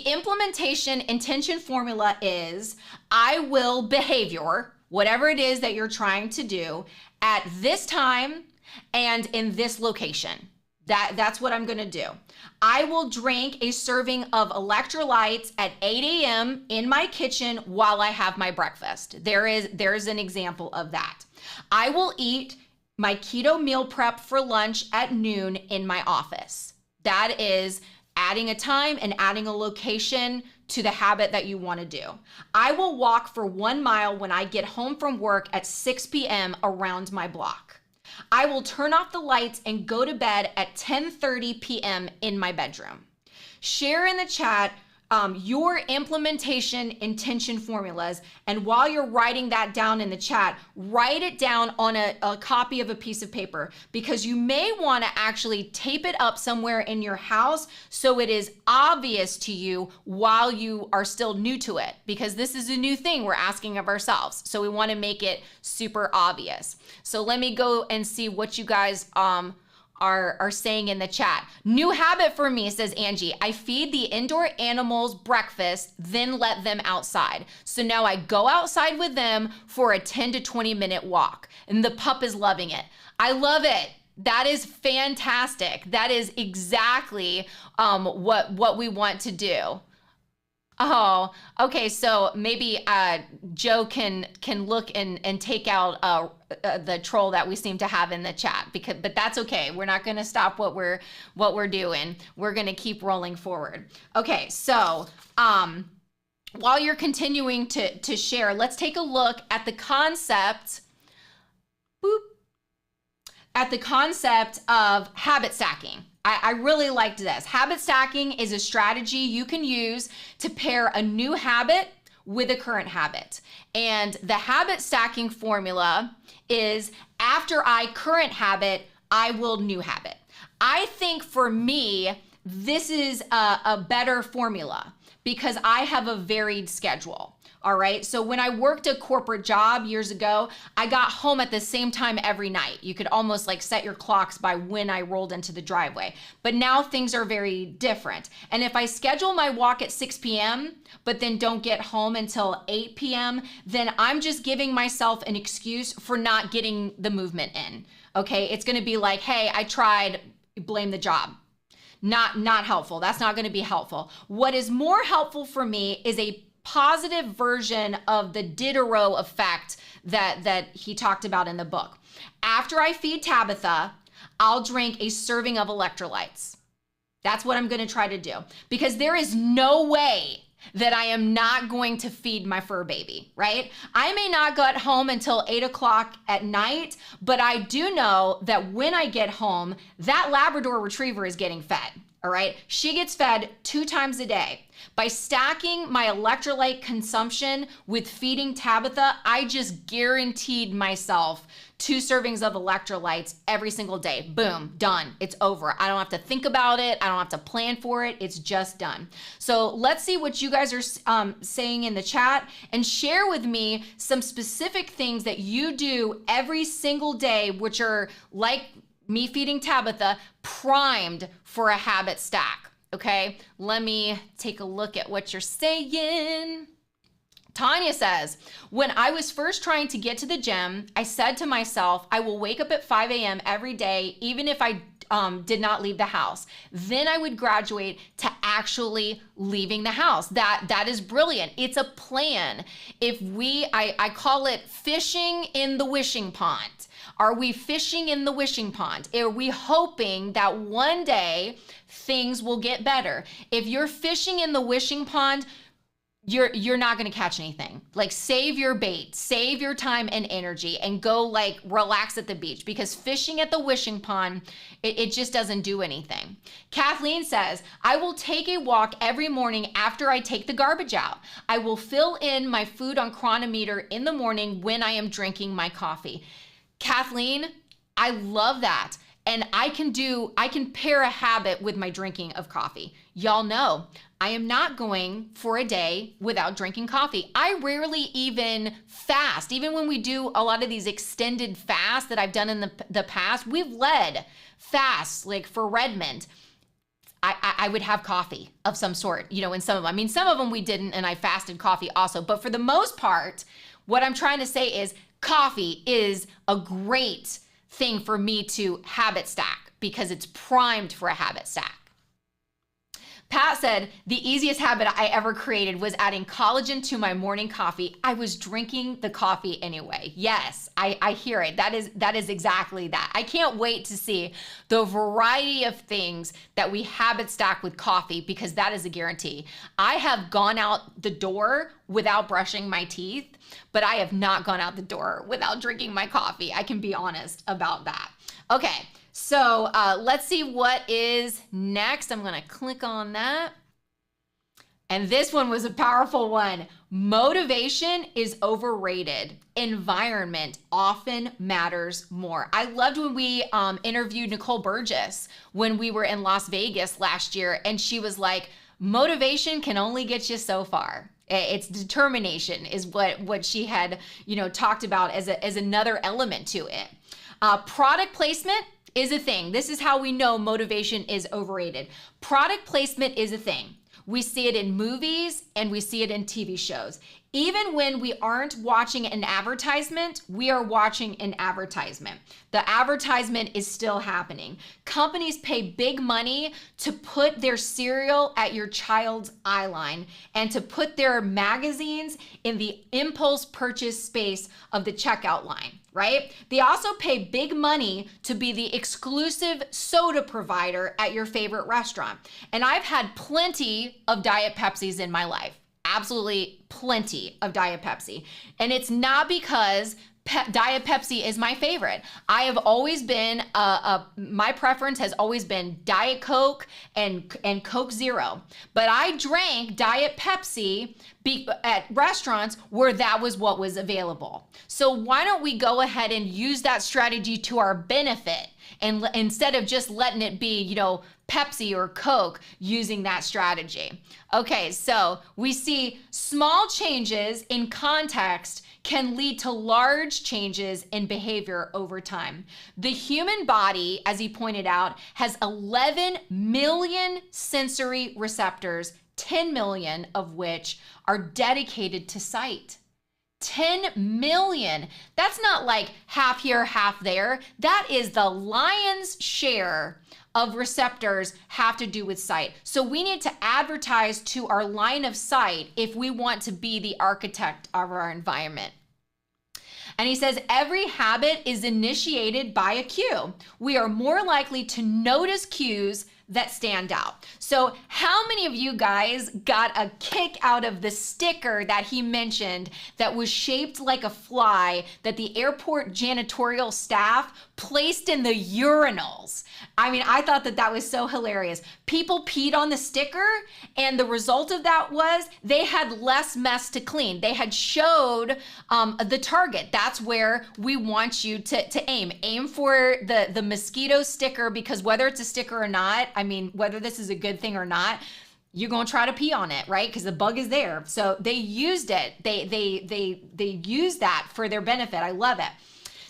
implementation intention formula is I will behavior, whatever it is that you're trying to do, at this time and in this location. That's what I'm gonna do. I will drink a serving of electrolytes at 8 a.m. in my kitchen while I have my breakfast. There's an example of that. I will eat my keto meal prep for lunch at noon in my office. That is adding a time and adding a location to the habit that you want to do. I will walk for 1 mile when I get home from work at 6 p.m. around my block. I will turn off the lights and go to bed at 10:30 p.m. in my bedroom. Share in the chat your implementation intention formulas, and while you're writing that down in the chat, write it down on a copy of a piece of paper, because you may want to actually tape it up somewhere in your house so it is obvious to you while you are still new to it, because this is a new thing we're asking of ourselves, so we want to make it super obvious. So let me go and see what you guys are saying in the chat. New habit for me, says Angie. I feed the indoor animals breakfast, then let them outside. So now I go outside with them for a 10 to 20 minute walk, and the pup is loving it. I love it. That is fantastic. That is exactly what we want to do. Oh, okay. So maybe Joe can look and take out the troll that we seem to have in the chat, but that's okay. We're not going to stop what we're doing. We're going to keep rolling forward. Okay. So while you're continuing to share, let's take a look at the concept. At the concept of habit stacking. I really liked this. Habit stacking is a strategy you can use to pair a new habit with a current habit. And the habit stacking formula is after I current habit, I will new habit. I think for me, this is a better formula because I have a varied schedule. All right. So when I worked a corporate job years ago, I got home at the same time every night. You could almost like set your clocks by when I rolled into the driveway. But now things are very different. And if I schedule my walk at 6 p.m., but then don't get home until 8 p.m., then I'm just giving myself an excuse for not getting the movement in. Okay. It's going to be like, hey, I tried, blame the job. Not helpful. That's not going to be helpful. What is more helpful for me is a positive version of the Diderot effect that he talked about in the book. After I feed Tabitha, I'll drink a serving of electrolytes. That's what I'm going to try to do, because there is no way that I am not going to feed my fur baby, right? I may not get home until 8 o'clock at night, but I do know that when I get home, that Labrador Retriever is getting fed, all right? She gets fed 2 times a day. By stacking my electrolyte consumption with feeding Tabitha, I just guaranteed myself 2 servings of electrolytes every single day. Boom, done. It's over. I don't have to think about it. I don't have to plan for it. It's just done. So let's see what you guys are saying in the chat, and share with me some specific things that you do every single day, which are, like me feeding Tabitha, primed for a habit stack. Okay, let me take a look at what you're saying. Tanya says, when I was first trying to get to the gym, I said to myself, I will wake up at 5 a.m. every day, even if I did not leave the house. Then I would graduate to actually leaving the house. That is brilliant. It's a plan. I call it fishing in the wishing pond. Are we fishing in the wishing pond? Are we hoping that one day things will get better? If you're fishing in the wishing pond, you're not going to catch anything. Like, save your bait, save your time and energy, and go like relax at the beach, because fishing at the wishing pond, it just doesn't do anything. Kathleen says, I will take a walk every morning after I take the garbage out. I will fill in my food on Chronometer in the morning when I am drinking my coffee. Kathleen, I love that. And I can pair a habit with my drinking of coffee. Y'all know, I am not going for a day without drinking coffee. I rarely even fast. Even when we do a lot of these extended fasts that I've done in the past, we've led fasts, like for Redmond. I would have coffee of some sort, in some of them. I mean, some of them we didn't, and I fasted coffee also. But for the most part, what I'm trying to say is coffee is a great thing for me to habit stack, because it's primed for a habit stack. Pat said, the easiest habit I ever created was adding collagen to my morning coffee. I was drinking the coffee anyway. Yes, I hear it. That is exactly that. I can't wait to see the variety of things that we habit stack with coffee, because that is a guarantee. I have gone out the door without brushing my teeth, but I have not gone out the door without drinking my coffee. I can be honest about that. Okay. So let's see what is next. I'm going to click on that. And this one was a powerful one. Motivation is overrated. Environment often matters more. I loved when we interviewed Nicole Burgess when we were in Las Vegas last year. And she was like, motivation can only get you so far. It's determination is what she had, talked about as another element to it. Product placement is a thing. This is how we know motivation is overrated. Product placement is a thing. We see it in movies and we see it in TV shows. Even when we aren't watching an advertisement, we are watching an advertisement. The advertisement is still happening. Companies pay big money to put their cereal at your child's eye line and to put their magazines in the impulse purchase space of the checkout line, right? They also pay big money to be the exclusive soda provider at your favorite restaurant. And I've had plenty of Diet Pepsis in my life. Absolutely plenty of Diet Pepsi. And it's not because Diet Pepsi is my favorite. I have always been, my preference has always been Diet Coke and Coke Zero. But I drank Diet Pepsi at restaurants where that was what was available. So why don't we go ahead and use that strategy to our benefit, and instead of just letting it be, Pepsi or Coke, using that strategy. Okay, so we see small changes in context can lead to large changes in behavior over time. The human body, as he pointed out, has 11 million sensory receptors, 10 million of which are dedicated to sight. 10 million. That's not like half here, half there. That is the lion's share of receptors have to do with sight. So we need to advertise to our line of sight if we want to be the architect of our environment. And he says, every habit is initiated by a cue. We are more likely to notice cues that stand out. So how many of you guys got a kick out of the sticker that he mentioned that was shaped like a fly that the airport janitorial staff placed in the urinals? I mean, I thought that was so hilarious. People peed on the sticker, and the result of that was they had less mess to clean. They had showed the target. That's where we want you to aim. Aim for the mosquito sticker, because whether it's a sticker or not, I mean, whether this is a good thing or not, you're gonna try to pee on it, right? Because the bug is there. So they used it. They used that for their benefit. I love it.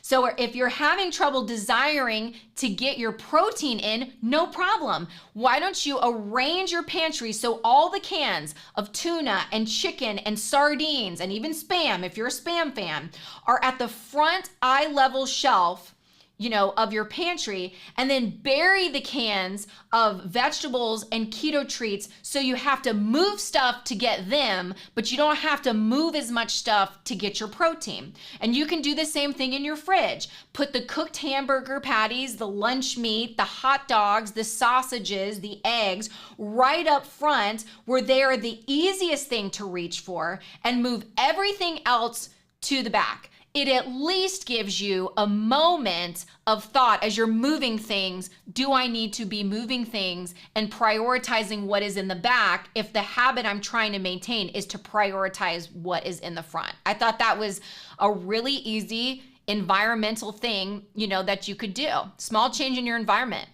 So if you're having trouble desiring to get your protein in, no problem. Why don't you arrange your pantry so all the cans of tuna and chicken and sardines and even Spam, if you're a Spam fan, are at the front eye level shelf, you know, of your pantry, and then bury the cans of vegetables and keto treats so you have to move stuff to get them, but you don't have to move as much stuff to get your protein. And you can do the same thing in your fridge. Put the cooked hamburger patties, the lunch meat, the hot dogs, the sausages, the eggs right up front where they are the easiest thing to reach for, and move everything else to the back. It at least gives you a moment of thought as you're moving things. Do I need to be moving things and prioritizing what is in the back if the habit I'm trying to maintain is to prioritize what is in the front? I thought that was a really easy environmental thing, you know, that you could do. Small change in your environment.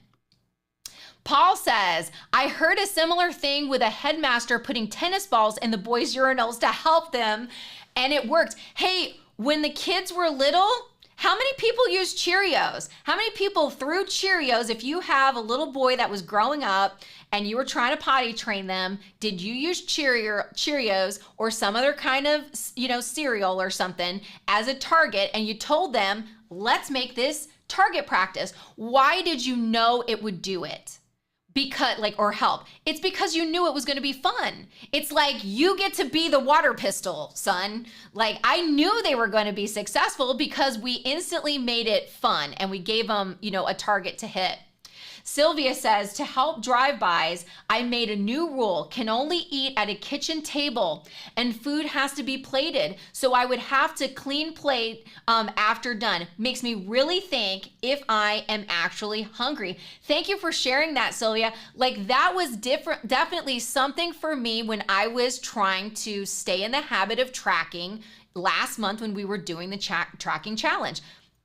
Paul says, I heard a similar thing with a headmaster putting tennis balls in the boys' urinals to help them, and it worked. Hey, when the kids were little, how many people used Cheerios? How many people threw Cheerios? If you have a little boy that was growing up and you were trying to potty train them, did you use Cheerios or some other kind of, you know, cereal or something as a target, and you told them, let's make this target practice? Why did you know it would do it? Because or help. It's because you knew it was going to be fun. It's like, you get to be the water pistol, son. Like, I knew they were going to be successful because we instantly made it fun and we gave them, you know, a target to hit. Sylvia says, to help drive-bys, I made a new rule: can only eat at a kitchen table and food has to be plated. So I would have to clean plate after done. Makes me really think if I am actually hungry. Thank you for sharing that, Sylvia. Like, that was definitely something for me when I was trying to stay in the habit of tracking last month when we were doing the tracking challenge.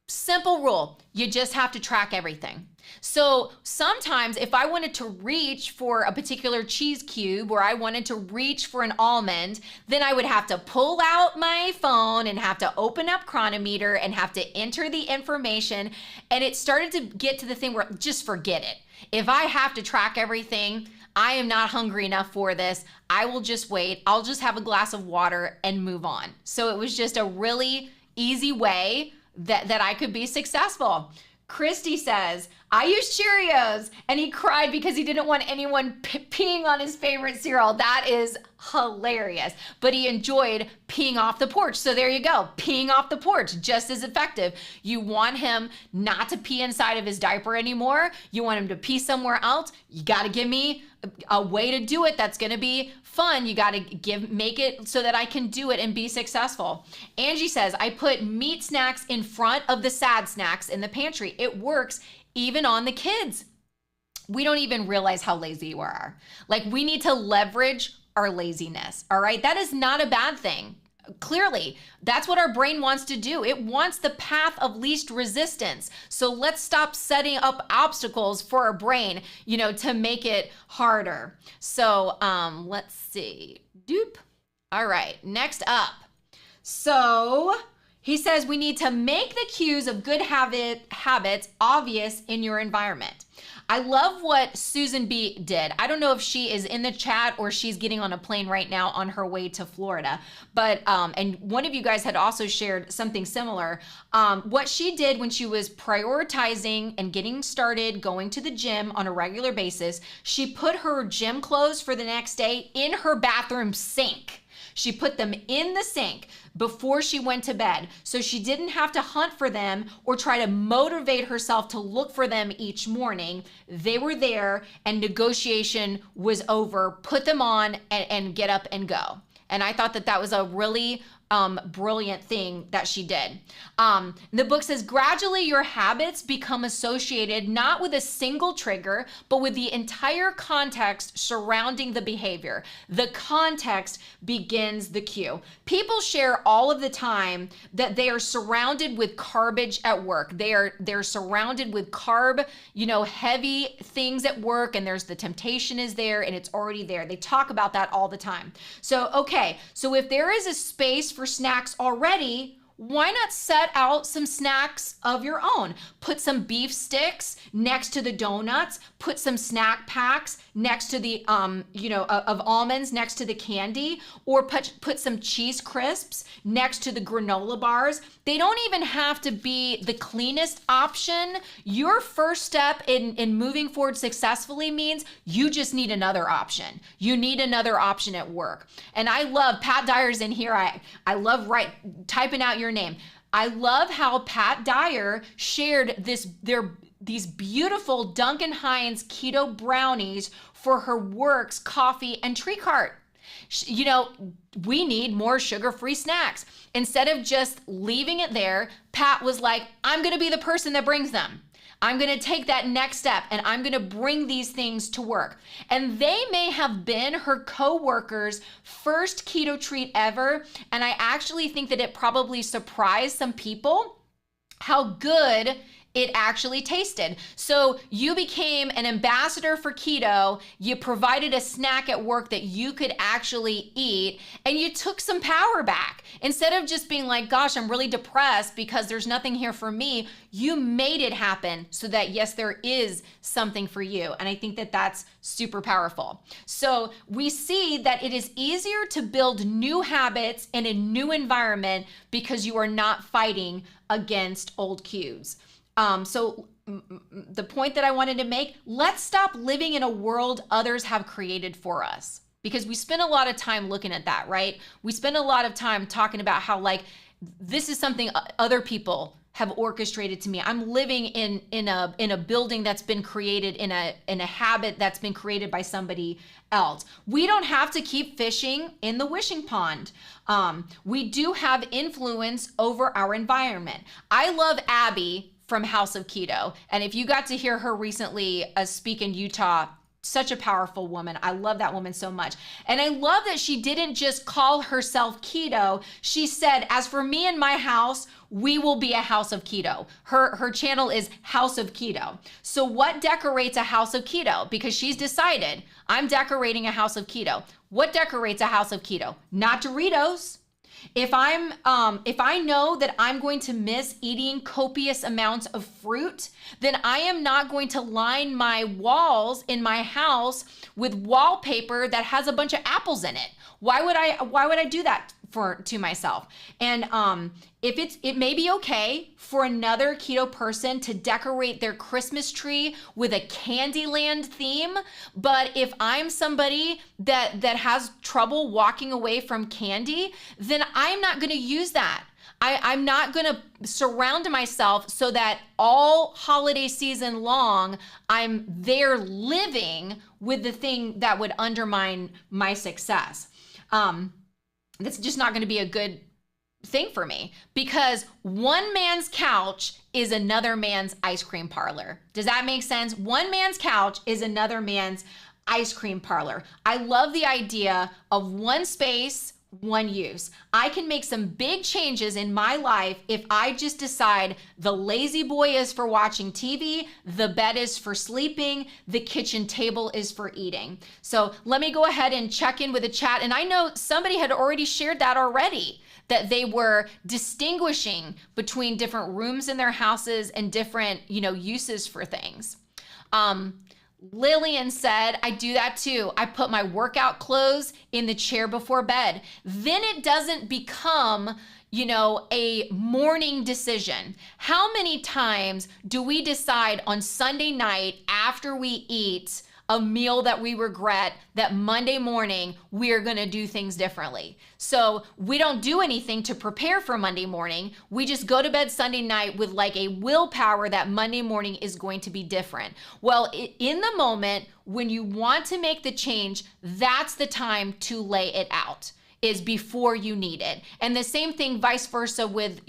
Simple rule, you just have to track everything. So sometimes if I wanted to reach for a particular cheese cube or I wanted to reach for an almond, then I would have to pull out my phone and have to open up Chronometer and have to enter the information. And it started to get to the thing where just forget it. If I have to track everything, I am not hungry enough for this. I will just wait. I'll just have a glass of water and move on. So it was just a really easy way that I could be successful. Christy says, I used Cheerios and he cried because he didn't want anyone peeing on his favorite cereal. That is hilarious. But he enjoyed peeing off the porch. So there you go. Peeing off the porch, just as effective. You want him not to pee inside of his diaper anymore. You want him to pee somewhere else. You got to give me a way to do it that's going to be fun. You got to make it so that I can do it and be successful. Angie says, I put meat snacks in front of the sad snacks in the pantry. It works even on the kids. We don't even realize how lazy we are. Like, we need to leverage our laziness. All right. That is not a bad thing. Clearly, that's what our brain wants to do. It wants the path of least resistance. So let's stop setting up obstacles for our brain, you know, to make it harder. So let's see. Doop. All right, next up. So he says we need to make the cues of good habits obvious in your environment. I love what Susan B did. I don't know if she is in the chat or she's getting on a plane right now on her way to Florida, but and one of you guys had also shared something similar. What she did when she was prioritizing and getting started going to the gym on a regular basis, she put her gym clothes for the next day in her bathroom sink. She put them in the sink before she went to bed, so she didn't have to hunt for them or try to motivate herself to look for them each morning. They were there and negotiation was over. Put them on and get up and go. And I thought that that was a really brilliant thing that she did. The book says, gradually your habits become associated not with a single trigger, but with the entire context surrounding the behavior. The context begins the cue. People share all of the time that they are surrounded with garbage at work. They're surrounded with carb, heavy things at work, and there's the temptation is there and it's already there. They talk about that all the time. So if there is a space for snacks already, why not set out some snacks of your own? Put some beef sticks next to the donuts, put some snack packs next to the, of almonds next to the candy, or put some cheese crisps next to the granola bars. They don't even have to be the cleanest option. Your first step in moving forward successfully means you just need another option. You need another option at work. And I love, Pat Dyer's in here. I love typing out your name. I love how Pat Dyer shared these beautiful Duncan Hines keto brownies for her works, coffee, and tree cart. We need more sugar-free snacks. Instead of just leaving it there, Pat was like, I'm going to be the person that brings them. I'm going to take that next step and I'm going to bring these things to work. And they may have been her co-workers' first keto treat ever. And I actually think that it probably surprised some people how good it actually tasted. So you became an ambassador for keto, you provided a snack at work that you could actually eat, and you took some power back. Instead of just being like, gosh, I'm really depressed because there's nothing here for me, you made it happen so that yes, there is something for you. And I think that that's super powerful. So we see that it is easier to build new habits in a new environment because you are not fighting against old cues. So the point that I wanted to make, let's stop living in a world others have created for us, because we spend a lot of time looking at that, right? We spend a lot of time talking about how this is something other people have orchestrated to me. I'm living in a building that's been created in a habit that's been created by somebody else. We don't have to keep fishing in the wishing pond. We do have influence over our environment. I love Abby from House of Keto. And if you got to hear her recently speak in Utah, such a powerful woman. I love that woman so much. And I love that she didn't just call herself keto. She said, as for me and my house, we will be a house of keto. Her channel is House of Keto. So what decorates a house of keto? Because she's decided, I'm decorating a house of keto. What decorates a house of keto? Not Doritos. If I know that I'm going to miss eating copious amounts of fruit, then I am not going to line my walls in my house with wallpaper that has a bunch of apples in it. Why would I do that to myself? And it may be okay for another keto person to decorate their Christmas tree with a Candyland theme, but if I'm somebody that has trouble walking away from candy, then I'm not going to use that. I'm not going to surround myself so that all holiday season long, I'm there living with the thing that would undermine my success. That's just not going to be a good thing for me, because one man's couch is another man's ice cream parlor. Does that make sense? One man's couch is another man's ice cream parlor. I love the idea of one space, one use. I can make some big changes in my life if I just decide the lazy boy is for watching TV, the bed is for sleeping, the kitchen table is for eating. So let me go ahead and check in with the chat. And I know somebody had already shared that already, that they were distinguishing between different rooms in their houses and different, uses for things. Lillian said, I do that too. I put my workout clothes in the chair before bed. Then it doesn't become, a morning decision. How many times do we decide on Sunday night after we eat a meal that we regret that Monday morning we're gonna do things differently? So we don't do anything to prepare for Monday morning. We just go to bed Sunday night with like a willpower that Monday morning is going to be different. Well, in the moment when you want to make the change, that's the time to lay it out, is before you need it. And the same thing vice versa with,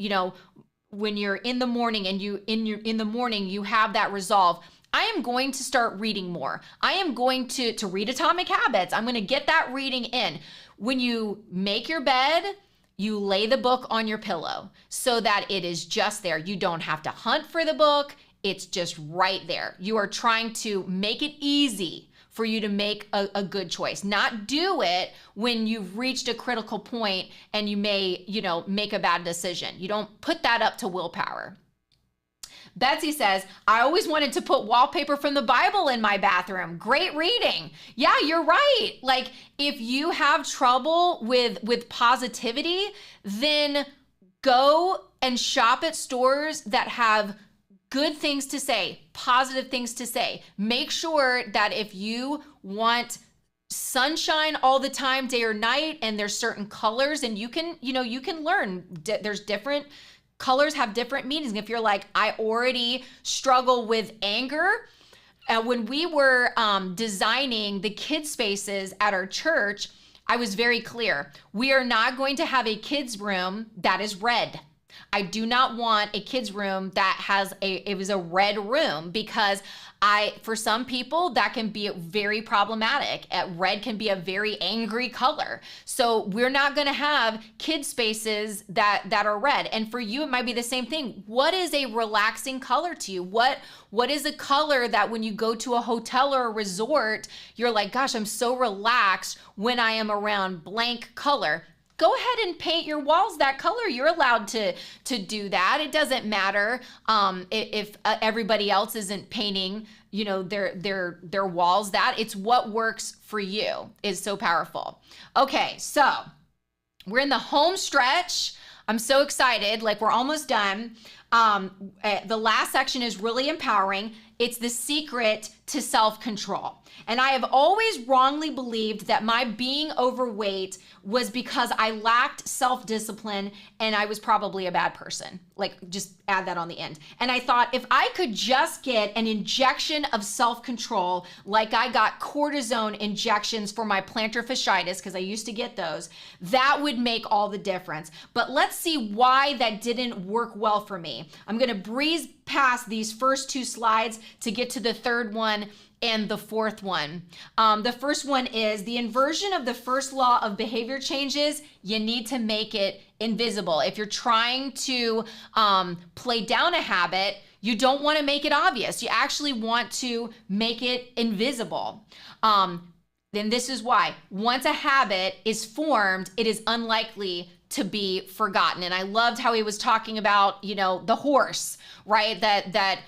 when you're in the morning and in the morning you have that resolve. I am going to start reading more. I am going to read Atomic Habits. I'm going to get that reading in. When you make your bed, you lay the book on your pillow so that it is just there. You don't have to hunt for the book. It's just right there. You are trying to make it easy for you to make a good choice, not do it when you've reached a critical point and you may, make a bad decision. You don't put that up to willpower. Betsy says, I always wanted to put wallpaper from the Bible in my bathroom. Great reading. Yeah, you're right. Like, if you have trouble with positivity, then go and shop at stores that have good things to say, positive things to say. Make sure that if you want sunshine all the time, day or night, and there's certain colors, and you can learn, there's different colors have different meanings. If you're like, I already struggle with anger. When we were designing the kids spaces at our church, I was very clear. We are not going to have a kids room that is red. I do not want a kids room that has it was a red room, because for some people that can be very problematic. Red can be a very angry color. So we're not going to have kid spaces that are red. And for you, it might be the same thing. What is a relaxing color to you? What is a color that when you go to a hotel or a resort, you're like, gosh, I'm so relaxed when I am around blank color? Go ahead and paint your walls that color. You're allowed to do that. It doesn't matter if everybody else isn't painting, their walls that. It's what works for you is so powerful. Okay, so we're in the home stretch. I'm so excited. Like, we're almost done. The last section is really empowering. It's the secret to self-control. And I have always wrongly believed that my being overweight was because I lacked self-discipline and I was probably a bad person. Like, just add that on the end. And I thought, if I could just get an injection of self-control, like I got cortisone injections for my plantar fasciitis, because I used to get those, that would make all the difference. But let's see why that didn't work well for me. I'm going to breeze past these first two slides to get to the third one and the fourth one. The first one is the inversion of the first law of behavior changes. You need to make it invisible. If you're trying to play down a habit, you don't want to make it obvious. You actually want to make it invisible. Then this is why. Once a habit is formed, it is unlikely to be forgotten. And I loved how he was talking about, the horse, right? That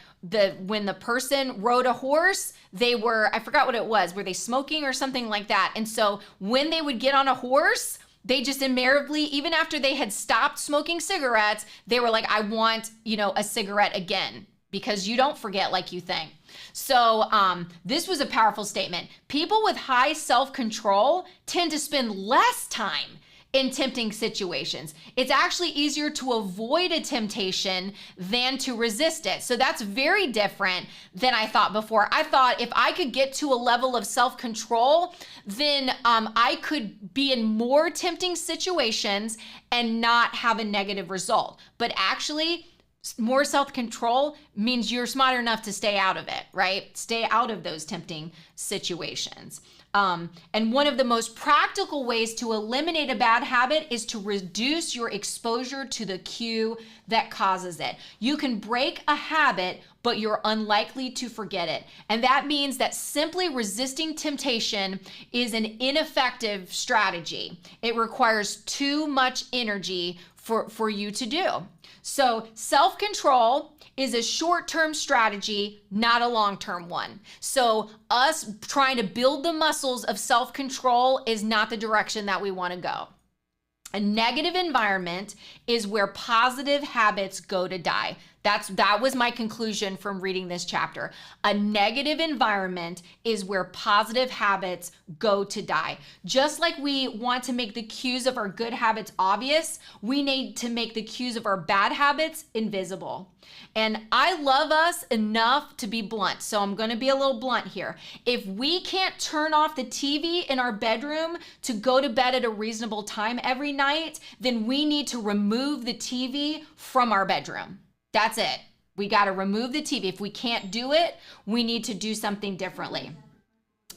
when the person rode a horse, they were, I forgot what it was, were they smoking or something like that? And so when they would get on a horse, they just invariably, even after they had stopped smoking cigarettes, they were like, I want, a cigarette again, because you don't forget like you think. So this was a powerful statement. People with high self-control tend to spend less time in tempting situations. It's actually easier to avoid a temptation than to resist it. So that's very different than I thought before. I thought if I could get to a level of self-control, then I could be in more tempting situations and not have a negative result. But actually, more self-control means you're smart enough to stay out of it, right? Stay out of those tempting situations. And one of the most practical ways to eliminate a bad habit is to reduce your exposure to the cue that causes it. You can break a habit, but you're unlikely to forget it. And that means that simply resisting temptation is an ineffective strategy. It requires too much energy for you to do. So self-control is a short-term strategy, not a long-term one. So us trying to build the muscles of self-control is not the direction that we want to go. A negative environment is where positive habits go to die. That was my conclusion from reading this chapter. A negative environment is where positive habits go to die. Just like we want to make the cues of our good habits obvious, we need to make the cues of our bad habits invisible. And I love us enough to be blunt, so I'm going to be a little blunt here. If we can't turn off the TV in our bedroom to go to bed at a reasonable time every night, then we need to remove the TV from our bedroom. That's it. We got to remove the TV. If we can't do it, we need to do something differently.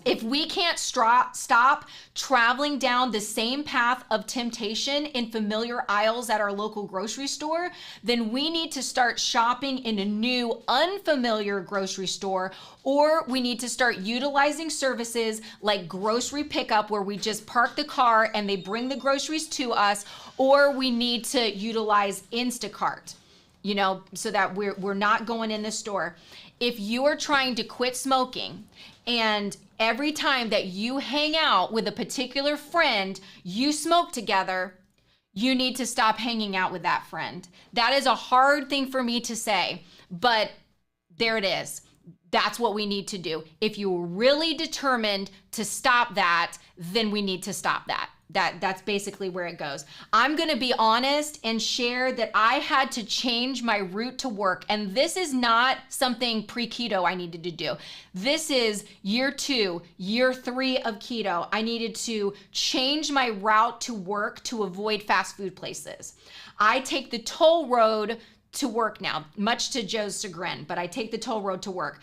If we can't stop traveling down the same path of temptation in familiar aisles at our local grocery store, then we need to start shopping in a new unfamiliar grocery store, or we need to start utilizing services like grocery pickup where we just park the car and they bring the groceries to us, or we need to utilize Instacart, so that we're not going in the store. If you are trying to quit smoking and every time that you hang out with a particular friend, you smoke together, you need to stop hanging out with that friend. That is a hard thing for me to say, but there it is. That's what we need to do. If you're really determined to stop that, then we need to stop that. That's basically where it goes. I'm going to be honest and share that I had to change my route to work. And this is not something pre-keto I needed to do. This is year 2, year 3 of keto. I needed to change my route to work to avoid fast food places. I take the toll road to work now, much to Joe's chagrin, but I take the toll road to work.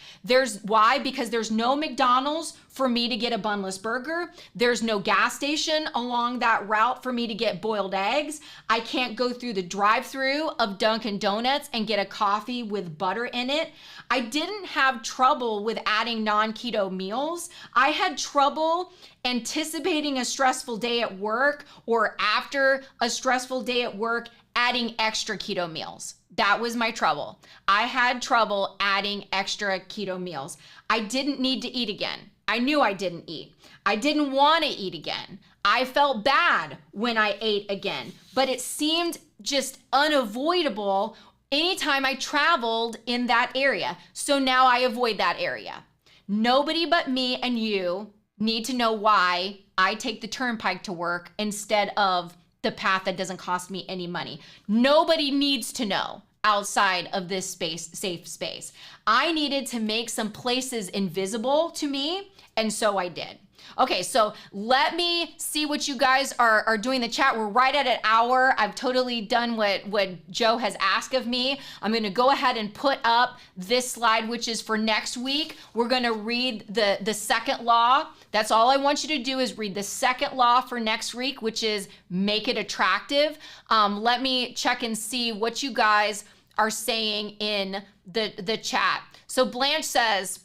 Why? Because there's no McDonald's for me to get a bunless burger. There's no gas station along that route for me to get boiled eggs. I can't go through the drive-through of Dunkin' Donuts and get a coffee with butter in it. I didn't have trouble with adding non-keto meals. I had trouble anticipating a stressful day at work or after a stressful day at work adding extra keto meals. That was my trouble. I had trouble adding extra keto meals. I didn't need to eat again. I knew I didn't eat. I didn't want to eat again. I felt bad when I ate again, but it seemed just unavoidable anytime I traveled in that area. So now I avoid that area. Nobody but me and you need to know why I take the turnpike to work instead of the path that doesn't cost me any money. Nobody needs to know outside of this safe space. I needed to make some places invisible to me, and so I did. Okay, so let me see what you guys are doing in the chat. We're right at an hour. I've totally done what Joe has asked of me. I'm gonna go ahead and put up this slide, which is for next week. We're gonna read the second law. That's all I want you to do is read the second law for next week, which is make it attractive. Let me check and see what you guys are saying in the chat. So Blanche says,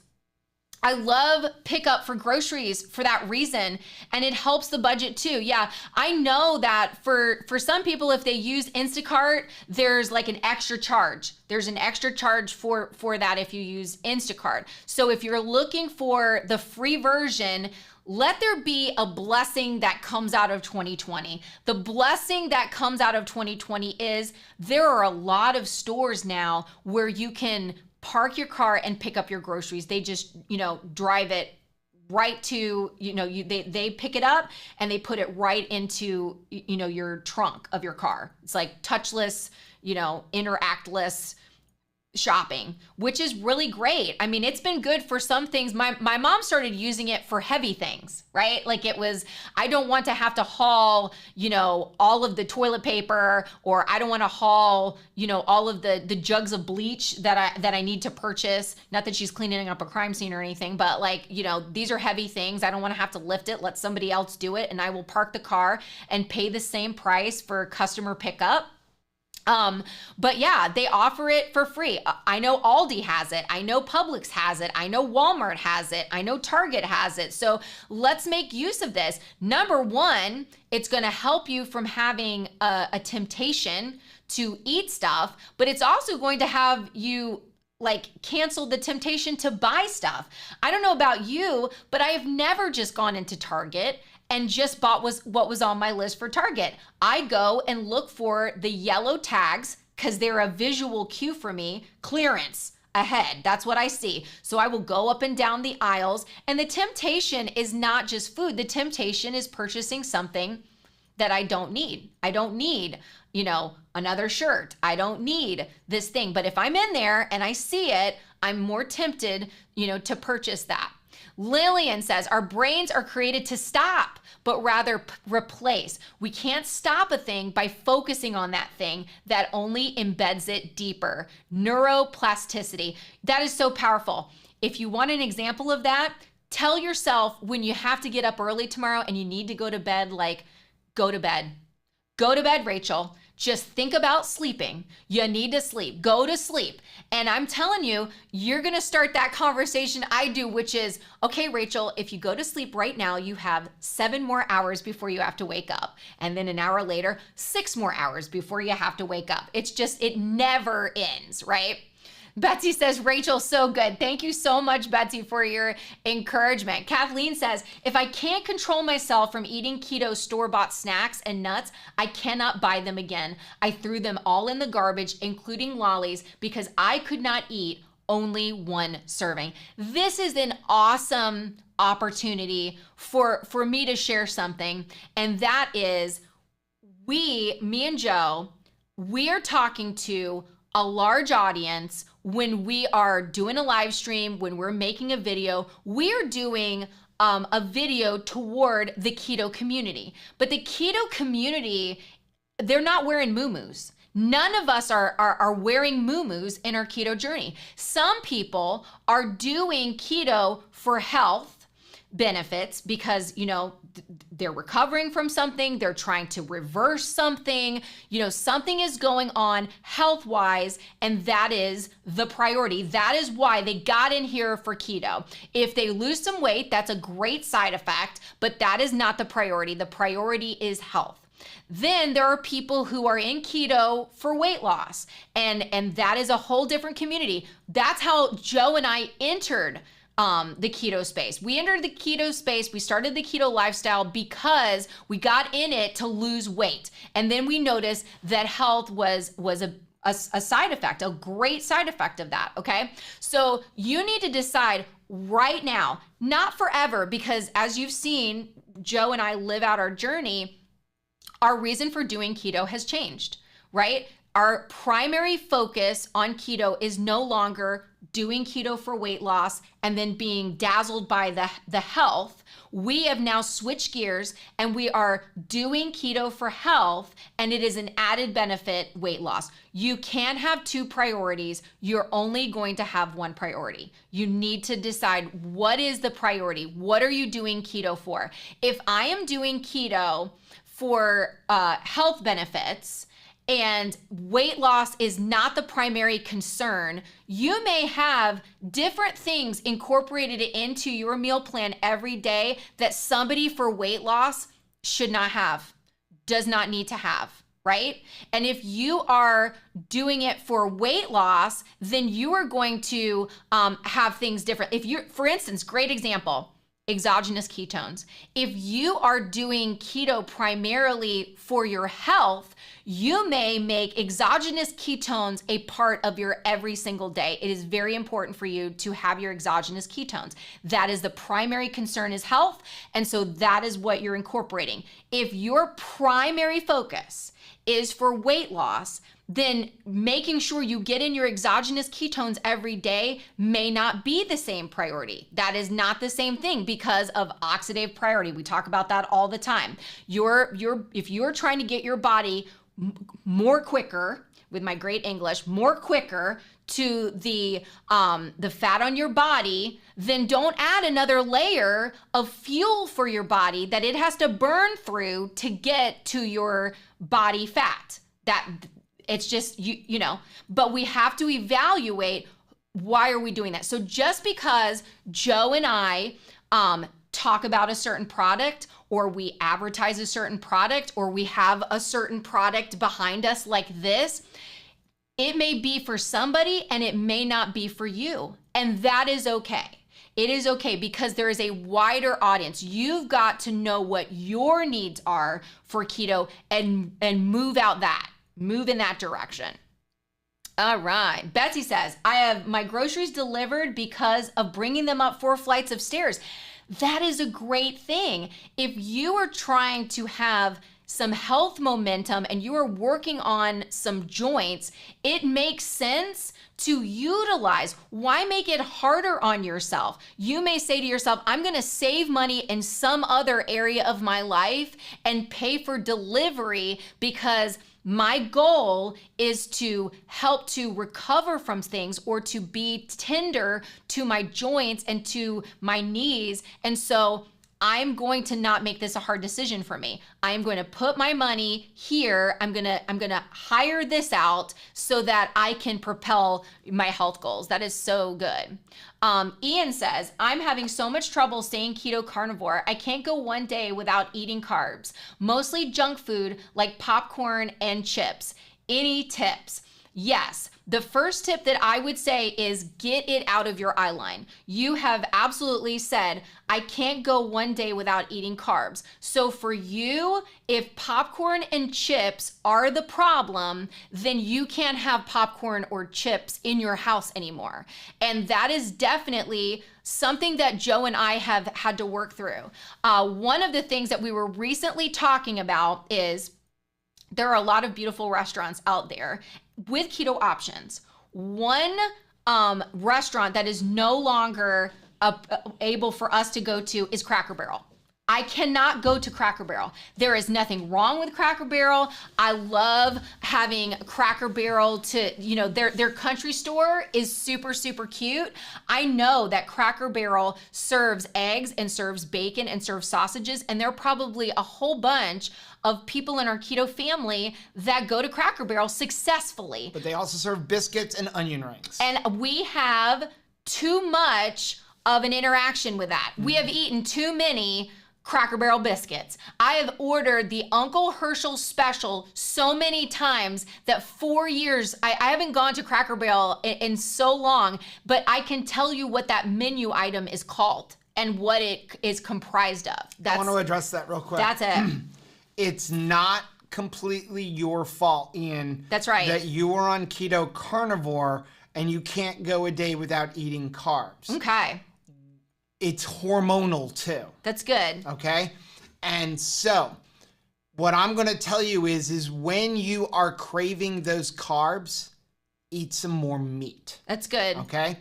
I love pickup for groceries for that reason, and it helps the budget too. Yeah, I know that for some people, if they use Instacart, there's like an extra charge. There's an extra charge for that if you use Instacart. So if you're looking for the free version, let there be a blessing that comes out of 2020. The blessing that comes out of 2020 is there are a lot of stores now where you can park your car and pick up your groceries. They just, drive it right to, they pick it up and they put it right into, your trunk of your car. It's like touchless, interactless shopping, which is really great. I mean, it's been good for some things. My mom started using it for heavy things, right? Like I don't want to have to haul, all of the toilet paper, or I don't want to haul, all of the jugs of bleach that I need to purchase. Not that she's cleaning up a crime scene or anything, but these are heavy things. I don't want to have to lift it. Let somebody else do it. And I will park the car and pay the same price for customer pickup. But yeah, they offer it for free. I know Aldi has it. I know Publix has it. I know Walmart has it. I know Target has it. So let's make use of this. Number one, it's going to help you from having a temptation to eat stuff, but it's also going to have you like cancel the temptation to buy stuff. I don't know about you, but I have never just gone into Target and just bought what was on my list for Target. I go and look for the yellow tags because they're a visual cue for me. Clearance ahead. That's what I see. So I will go up and down the aisles, and the temptation is not just food. The temptation is purchasing something that I don't need. I don't need, another shirt. I don't need this thing. But if I'm in there and I see it, I'm more tempted, to purchase that. Lillian says, our brains are created to stop, but rather replace. We can't stop a thing by focusing on that thing. That only embeds it deeper. Neuroplasticity. That is so powerful. If you want an example of that, tell yourself when you have to get up early tomorrow and you need to go to bed, go to bed. Go to bed, Rachel. Just think about sleeping. You need to sleep. Go to sleep. And I'm telling you, you're going to start that conversation I do, which is, okay, Rachel, if you go to sleep right now, you have 7 more hours before you have to wake up. And then an hour later, 6 more hours before you have to wake up. It never ends, right? Betsy says, Rachel, so good. Thank you so much, Betsy, for your encouragement. Kathleen says, if I can't control myself from eating keto store-bought snacks and nuts, I cannot buy them again. I threw them all in the garbage, including lollies, because I could not eat only 1 serving. This is an awesome opportunity for me to share something, and that is me and Joe, we are talking to a large audience. When we are doing a live stream, when we're making a video, we're doing a video toward the keto community. But the keto community, they're not wearing muumuus. None of us are wearing muumuus in our keto journey. Some people are doing keto for health benefits because, they're recovering from something, they're trying to reverse something, something is going on health-wise, and that is the priority. That is why they got in here for keto. If they lose some weight, that's a great side effect, but that is not the priority. The priority is health. Then there are people who are in keto for weight loss, and that is a whole different community. That's how Joe and I entered the keto space. We entered the keto space. We started the keto lifestyle because we got in it to lose weight. And then we noticed that health was a side effect, a great side effect of that. Okay. So you need to decide right now, not forever, because as you've seen, Joe and I live out our journey. Our reason for doing keto has changed, right? Our primary focus on keto is no longer doing keto for weight loss and then being dazzled by the health. We have now switched gears and we are doing keto for health, and it is an added benefit, weight loss. You can't have 2 priorities. You're only going to have 1 priority. You need to decide, what is the priority? What are you doing keto for? If I am doing keto for health benefits, and weight loss is not the primary concern, you may have different things incorporated into your meal plan every day that somebody for weight loss should not have, does not need to have, right? And if you are doing it for weight loss, then you are going to have things different. If you're, for instance, great example, exogenous ketones. If you are doing keto primarily for your health, you may make exogenous ketones a part of your every single day. It is very important for you to have your exogenous ketones. That is the primary concern, is health. And so that is what you're incorporating. If your primary focus is for weight loss, then making sure you get in your exogenous ketones every day may not be the same priority. That is not the same thing because of oxidative priority. We talk about that all the time. If you're trying to get your body more quicker, with my great English, more quicker to the fat on your body, then don't add another layer of fuel for your body that it has to burn through to get to your body fat. That It's just, you know, but we have to evaluate, why are we doing that? So just because Joe and I talk about a certain product, or we advertise a certain product, or we have a certain product behind us like this, it may be for somebody and it may not be for you. And that is okay. It is okay, because there is a wider audience. You've got to know what your needs are for keto and move in that direction. All right. Betsy says, I have my groceries delivered because of bringing them up 4 flights of stairs. That is a great thing. If you are trying to have some health momentum and you are working on some joints, it makes sense to utilize. Why make it harder on yourself? You may say to yourself, I'm going to save money in some other area of my life and pay for delivery, because my goal is to help to recover from things, or to be tender to my joints and to my knees. And so I'm going to not make this a hard decision for me. I'm going to put my money here. I'm going to hire this out so that I can propel my health goals. That is so good. Ian says, I'm having so much trouble staying keto carnivore. I can't go one day without eating carbs, mostly junk food like popcorn and chips. Any tips? Yes. The first tip that I would say is get it out of your eye line. You have absolutely said, I can't go one day without eating carbs. So for you, if popcorn and chips are the problem, then you can't have popcorn or chips in your house anymore. And that is definitely something that Joe and I have had to work through. One of the things that we were recently talking about is there are a lot of beautiful restaurants out there with keto options. One restaurant that is no longer able for us to go to is Cracker Barrel. I cannot go to Cracker Barrel. There is nothing wrong with Cracker Barrel. I love having Cracker Barrel to, you know, their country store is super, super cute. I know that Cracker Barrel serves eggs and serves bacon and serves sausages, and there are probably a whole bunch of people in our keto family that go to Cracker Barrel successfully. But they also serve biscuits and onion rings. And we have too much of an interaction with that. We have eaten too many Cracker Barrel biscuits. I have ordered the Uncle Herschel special so many times that 4 years, I haven't gone to Cracker Barrel in so long, but I can tell you what that menu item is called and what it is comprised of. I want to address that real quick. That's it. It's not completely your fault, Ian. That's right. That you are on keto carnivore and you can't go a day without eating carbs. Okay. It's hormonal too. That's good. Okay? And so, what I'm going to tell you is when you are craving those carbs, eat some more meat. That's good. Okay?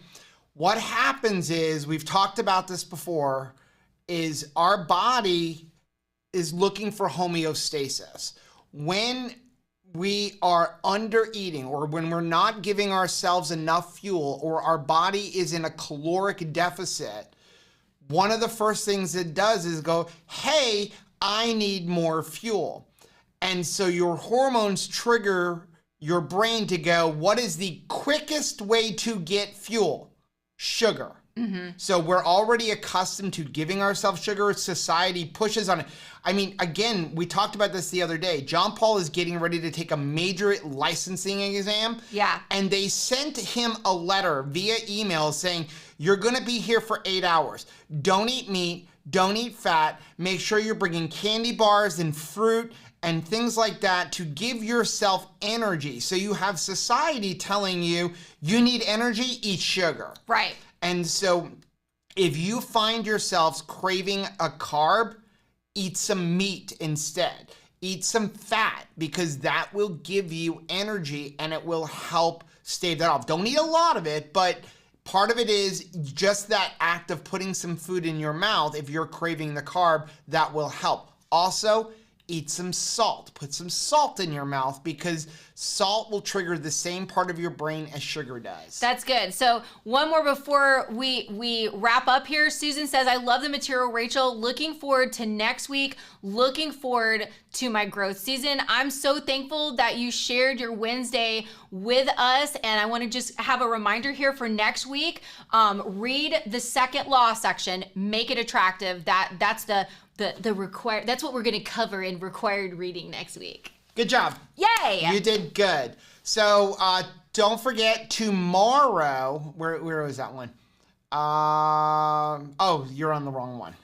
What happens is, we've talked about this before, is our body is looking for homeostasis. When we are under eating, or when we're not giving ourselves enough fuel, or our body is in a caloric deficit, one of the first things it does is go, hey, I need more fuel. And so your hormones trigger your brain to go, what is the quickest way to get fuel? Sugar. Mm-hmm. So we're already accustomed to giving ourselves sugar. Society pushes on it. I mean, again, we talked about this the other day. John Paul is getting ready to take a major licensing exam. Yeah. And they sent him a letter via email saying, you're going to be here for 8 hours. Don't eat meat. Don't eat fat. Make sure you're bringing candy bars and fruit and things like that to give yourself energy. So you have society telling you, you need energy, eat sugar. Right. And so if you find yourselves craving a carb, eat some meat instead. Eat some fat, because that will give you energy and it will help stave that off. Don't eat a lot of it, but part of it is just that act of putting some food in your mouth. If you're craving the carb, that will help. Also, eat some salt. Put some salt in your mouth, because Salt will trigger the same part of your brain as sugar does. That's good. So one more before we wrap up here. Susan says, I love the material, Rachel. Looking forward to next week. Looking forward to my growth season. I'm so thankful that you shared your Wednesday with us. And I want to just have a reminder here for next week. Read the second law section, make it attractive. That's the required, that's what we're going to cover in required reading next week. Good job. Yay! You did good. So don't forget tomorrow. Where was that one? Oh, you're on the wrong one.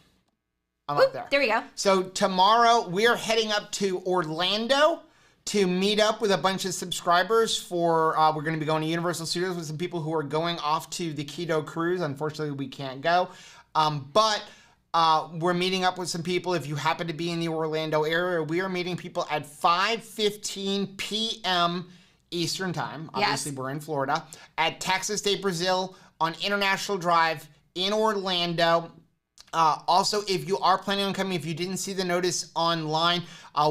I'm up there. There we go. So tomorrow we're heading up to Orlando to meet up with a bunch of subscribers for, we're going to be going to Universal Studios with some people who are going off to the keto cruise. Unfortunately, we can't go. But we're meeting up with some people. If you happen to be in the Orlando area, we are meeting people at 5:15 p.m. Eastern time. Obviously, we're in Florida. At Texas State Brazil on International Drive in Orlando. Also, if you are planning on coming, if you didn't see the notice online,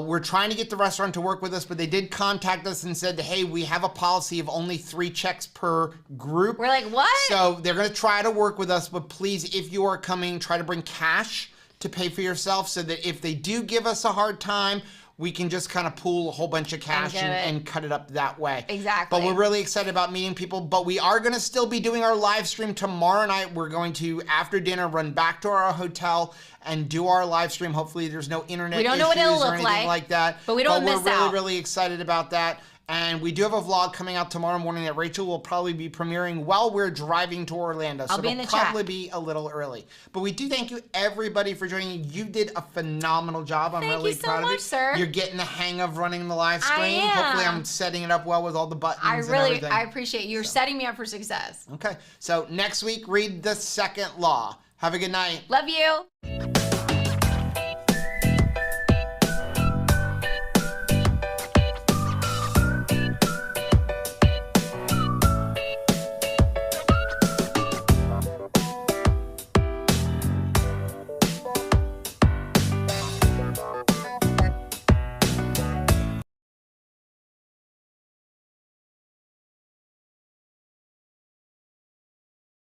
we're trying to get the restaurant to work with us, but they did contact us and said, hey, we have a policy of only 3 checks per group. We're like, what? So they're going to try to work with us, but please, if you are coming, try to bring cash to pay for yourself so that if they do give us a hard time, we can just kind of pool a whole bunch of cash and cut it up that way. Exactly. But we're really excited about meeting people. But we are going to still be doing our live stream tomorrow night. We're going to, after dinner, run back to our hotel and do our live stream. Hopefully there's no internet issues or anything like that. But we don't miss out. We're really, really excited about that. And we do have a vlog coming out tomorrow morning that Rachel will probably be premiering while we're driving to Orlando. So it'll probably be a little early. But we do thank you, everybody, for joining. You did a phenomenal job. I'm really proud of you. Sir. You're getting the hang of running the live stream. I am. Hopefully I'm setting it up well with all the buttons and everything. I appreciate you. You're setting me up for success. Okay. So next week, read the second law. Have a good night. Love you.